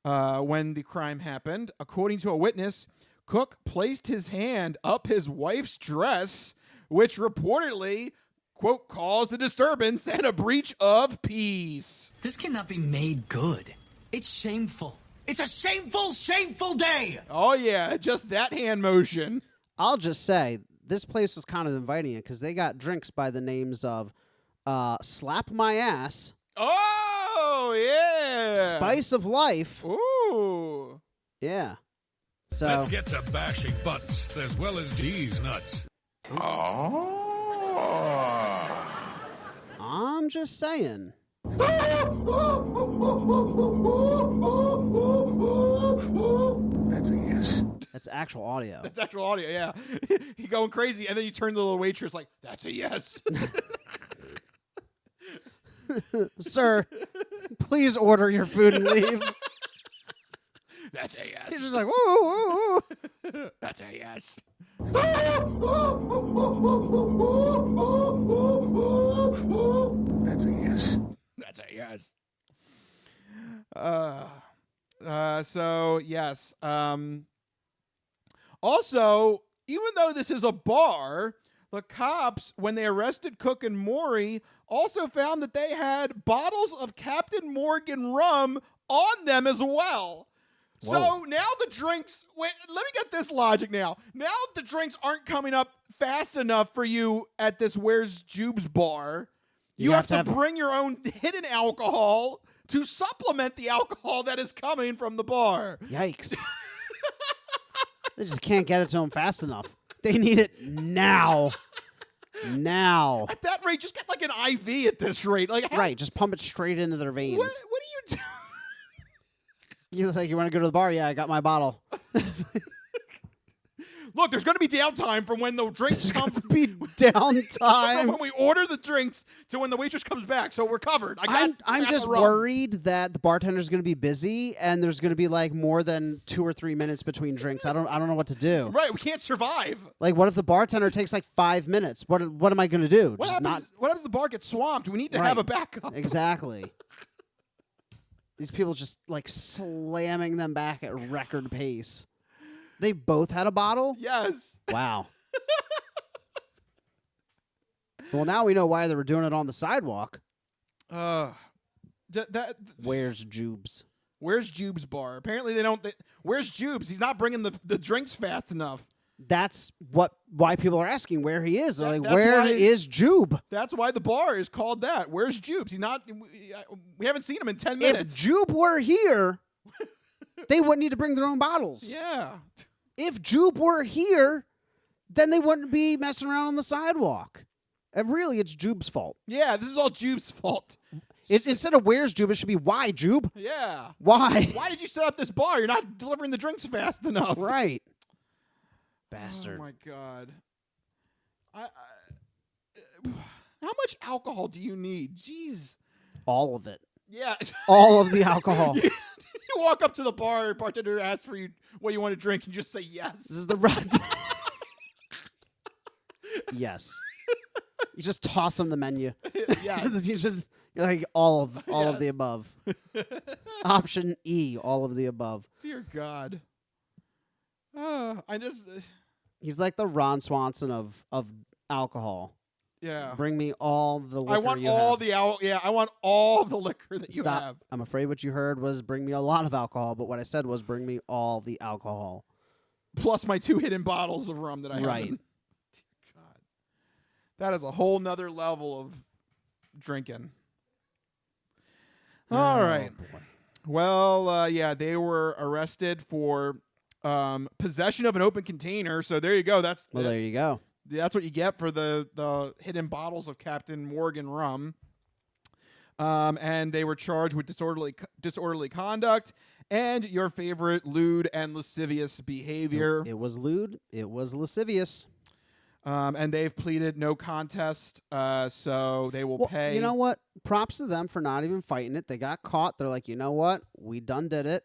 C: when the crime happened. According to a witness, Cook placed his hand up his wife's dress, which reportedly, quote, caused a disturbance and a breach of peace.
T: This cannot be made good. It's shameful. It's a shameful, shameful day.
C: Oh, yeah, just that hand motion.
D: I'll just say, this place was kind of inviting it because they got drinks by the names of Slap My Ass.
C: Oh, yeah.
D: Spice of Life.
C: Ooh.
D: Yeah. So
Q: Let's get to bashing butts as well as these nuts.
D: I'm just saying.
E: That's a yes.
D: That's actual audio.
C: That's actual audio, yeah. You're going crazy, and then you turn to the little waitress like, that's a yes.
D: Sir, please order your food and leave.
C: That's a yes.
D: He's just like, woo, woo, woo.
C: That's a yes.
E: That's a yes.
C: That's a yes. So yes. Also, even though this is a bar, the cops, when they arrested Cook and Morey, also found that they had bottles of Captain Morgan rum on them as well.
D: Whoa.
C: So now the drinks, wait, let me get this logic now. Now the drinks aren't coming up fast enough for you at this Where's Jube's bar. You have to bring your own hidden alcohol to supplement the alcohol that is coming from the bar.
D: Yikes. They just can't get it to them fast enough. They need it now. Now.
C: At that rate, just get like an IV at this rate. Like,
D: Right, just pump it straight into their veins.
C: What do you do?
D: You look like you want to go to the bar? Yeah, I got my bottle.
C: Look, there's going to be downtime from when the drinks come.
D: Be downtime
C: from when we order the drinks to when the waitress comes back. So we're covered.
D: I'm just worried that the bartender's going to be busy and there's going to be like more than 2 or 3 minutes between drinks. I don't know what to do.
C: Right, we can't survive.
D: Like, what if the bartender takes like 5 minutes? What am I going to do?
C: What happens if the bar gets swamped? We need to
D: Right.
C: have a backup.
D: Exactly. These people just like slamming them back at record pace. They both had a bottle?
C: Yes.
D: Wow. Well, now we know why they were doing it on the sidewalk. Where's Jube's?
C: Where's Jube's bar? Apparently they don't. Where's Jube's? He's not bringing the drinks fast enough.
D: That's why people are asking where he is. They're like,
C: That's
D: where
C: why-
D: is Jube?
C: That's why the bar is called that. Where's Jube's? He's not. We haven't seen him in 10 minutes.
D: If Jube were here, they wouldn't need to bring their own bottles.
C: Yeah.
D: If Jube were here, then they wouldn't be messing around on the sidewalk. And really, it's Jube's fault.
C: Yeah, this is all Jube's fault.
D: Instead of where's Jube, it should be why Jube.
C: Yeah.
D: Why?
C: Why did you set up this bar? You're not delivering the drinks fast enough.
D: Right. Bastard.
C: Oh my God. How much alcohol do you need? Jeez.
D: All of it.
C: Yeah.
D: All of the alcohol.
C: You walk up to the bar, bartender asks for you what you want to drink, and you just say yes.
D: This is the right. Yes. You just toss them the menu.
C: Yes.
D: you You're like all of the above. Option E, all of the above.
C: Dear God.
D: He's like the Ron Swanson of alcohol.
C: Yeah.
D: Bring me all the liquor
C: I want
D: you
C: all
D: have.
C: I want all the liquor that you
D: Stop.
C: have.
D: I'm afraid what you heard was bring me a lot of alcohol, but what I said was bring me all the alcohol.
C: Plus my 2 hidden bottles of rum that I have.
D: Right.
C: Dear God. That is a whole nother level of drinking. All right.
D: Boy.
C: Well, yeah, they were arrested for possession of an open container. So there you go.
D: There you go.
C: That's what you get for the hidden bottles of Captain Morgan rum. And they were charged with disorderly conduct and your favorite lewd and lascivious behavior.
D: It was lewd. It was lascivious.
C: And they've pleaded no contest, so they will pay.
D: You know what? Props to them for not even fighting it. They got caught. They're like, you know what? We done did it.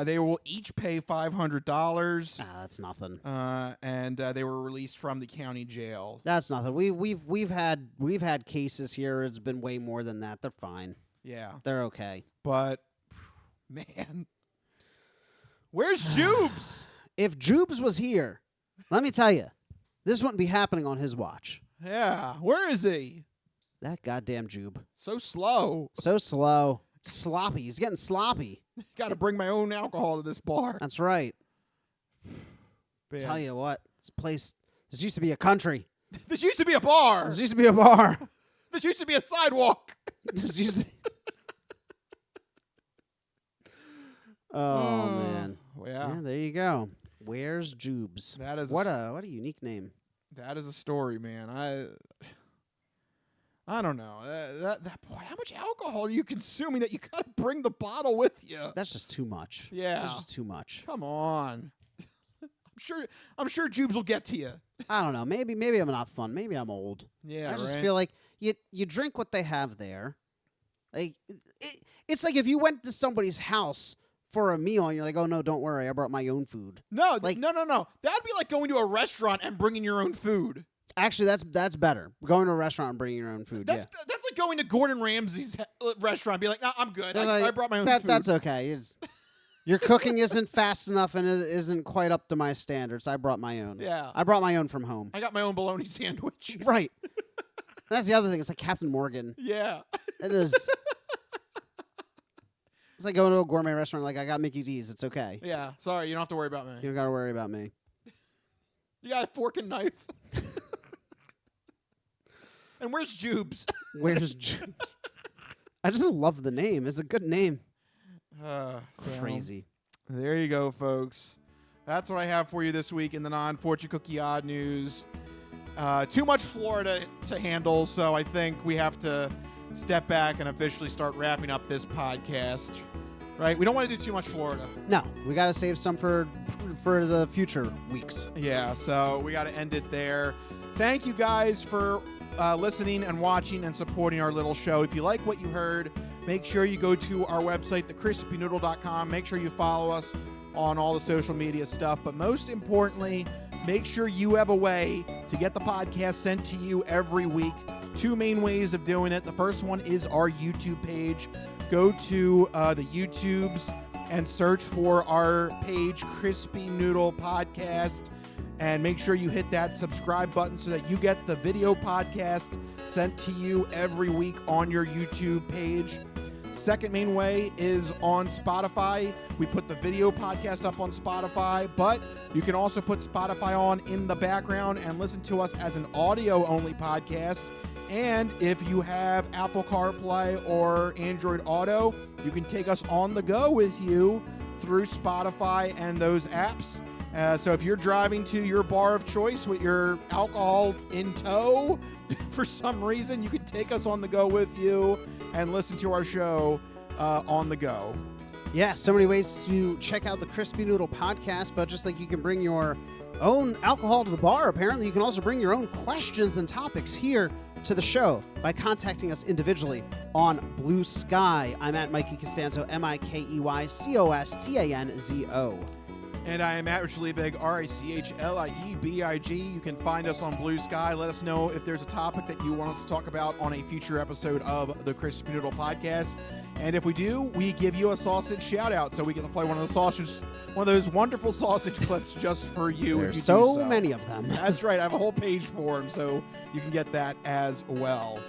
C: They will each pay $500.
D: That's nothing.
C: And they were released from the county jail.
D: That's nothing. We've had cases here. It's been way more than that. They're fine.
C: Yeah,
D: they're okay.
C: But man, where's Jubes?
D: If Jubes was here, let me tell you, this wouldn't be happening on his watch.
C: Yeah, where is he?
D: That goddamn Jube.
C: So slow.
D: So slow. Sloppy. He's getting sloppy.
C: Got to bring my own alcohol to this bar.
D: That's right. Tell you what, this used to be a country.
C: This used to be a bar.
D: This used to be a bar.
C: This used to be a sidewalk.
D: This used to. Oh man.
C: Yeah.
D: There you go. Where's Jubes?
C: That is
D: what a unique name.
C: That is a story, man. I don't know. That boy, how much alcohol are you consuming that you got to bring the bottle with you?
D: That's just too much.
C: Yeah.
D: That's just too much.
C: Come on. I'm sure Jubes will get to you.
D: I don't know. Maybe I'm not fun. Maybe I'm old.
C: Yeah,
D: I just
C: right?
D: feel like you drink what they have there. Like it's like if you went to somebody's house for a meal and you're like, oh no, don't worry, I brought my own food.
C: No, no. That'd be like going to a restaurant and bringing your own food.
D: Actually, that's better. Going to a restaurant and bringing your own food.
C: That's like going to Gordon Ramsay's restaurant and be like, no, I'm good. I brought my own food.
D: That's okay. Your cooking isn't fast enough and it isn't quite up to my standards. I brought my own.
C: Yeah.
D: I brought my own from home.
C: I got my own bologna sandwich.
D: Right. That's the other thing. It's like Captain Morgan.
C: Yeah.
D: It is. It's like going to a gourmet restaurant like, I got Mickey D's. It's okay.
C: Yeah. Sorry, you don't have to worry about me.
D: You don't got to worry about me.
C: You got a fork and knife. And where's Jubes?
D: Where's Jubes? I just love the name. It's a good name. Crazy.
C: There you go, folks. That's what I have for you this week in the non-Fortune Cookie Odd News. Too much Florida to handle, so I think we have to step back and officially start wrapping up this podcast. Right? We don't want to do too much Florida.
D: No, we got to save some for the future weeks.
C: Yeah, so we got to end it there. Thank you guys for listening and watching and supporting our little show. If you like what you heard, make sure you go to our website, thecrispynoodle.com. Make sure you follow us on all the social media stuff. But most importantly, make sure you have a way to get the podcast sent to you every week. 2 main ways of doing it. The first one is our YouTube page. Go to the YouTubes and search for our page, Crispy Noodle Podcast. And make sure you hit that subscribe button so that you get the video podcast sent to you every week on your YouTube page. Second main way is on Spotify. We put the video podcast up on Spotify, but you can also put Spotify on in the background and listen to us as an audio-only podcast. And if you have Apple CarPlay or Android Auto, you can take us on the go with you through Spotify and those apps. So if you're driving to your bar of choice with your alcohol in tow, for some reason, you can take us on the go with you and listen to our show on the go.
D: Yeah, so many ways to check out the Crispy Noodle podcast, but just like you can bring your own alcohol to the bar, apparently you can also bring your own questions and topics here to the show by contacting us individually on Blue Sky. I'm at Mikey Costanzo, MikeyCostanzo.
C: And I am at Rich Liebig, RICHLIEBIG. You can find us on Blue Sky. Let us know if there's a topic that you want us to talk about on a future episode of the Crispy Noodle Podcast. And if we do, we give you a sausage shout out, so we get to play one of those wonderful sausage clips just for you.
D: There's
C: if you
D: so
C: do so
D: many of them.
C: That's right. I have a whole page for them, so you can get that as well.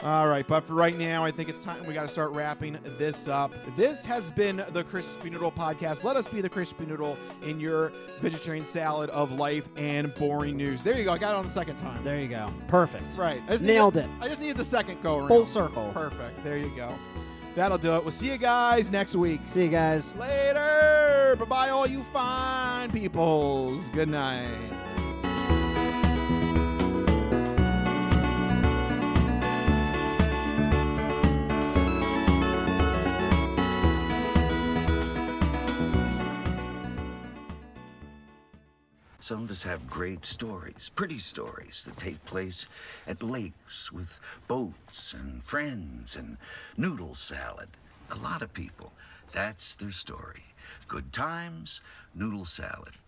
C: All right, but for right now, I think it's time we got to start wrapping this up. This has been the Crispy Noodle Podcast. Let us be the Crispy Noodle in your vegetarian salad of life and boring news. There you go. I got it on the second time.
D: There you go. Perfect.
C: Right.
D: Nailed it.
C: I just needed the second go around.
D: Full circle.
C: Perfect. There you go. That'll do it. We'll see you guys next week.
D: See you guys.
C: Later. Bye-bye, all you fine peoples. Good night.
U: Some of us have great stories, pretty stories that take place at lakes with boats and friends and noodle salad. A lot of people, that's their story. Good times, noodle salad.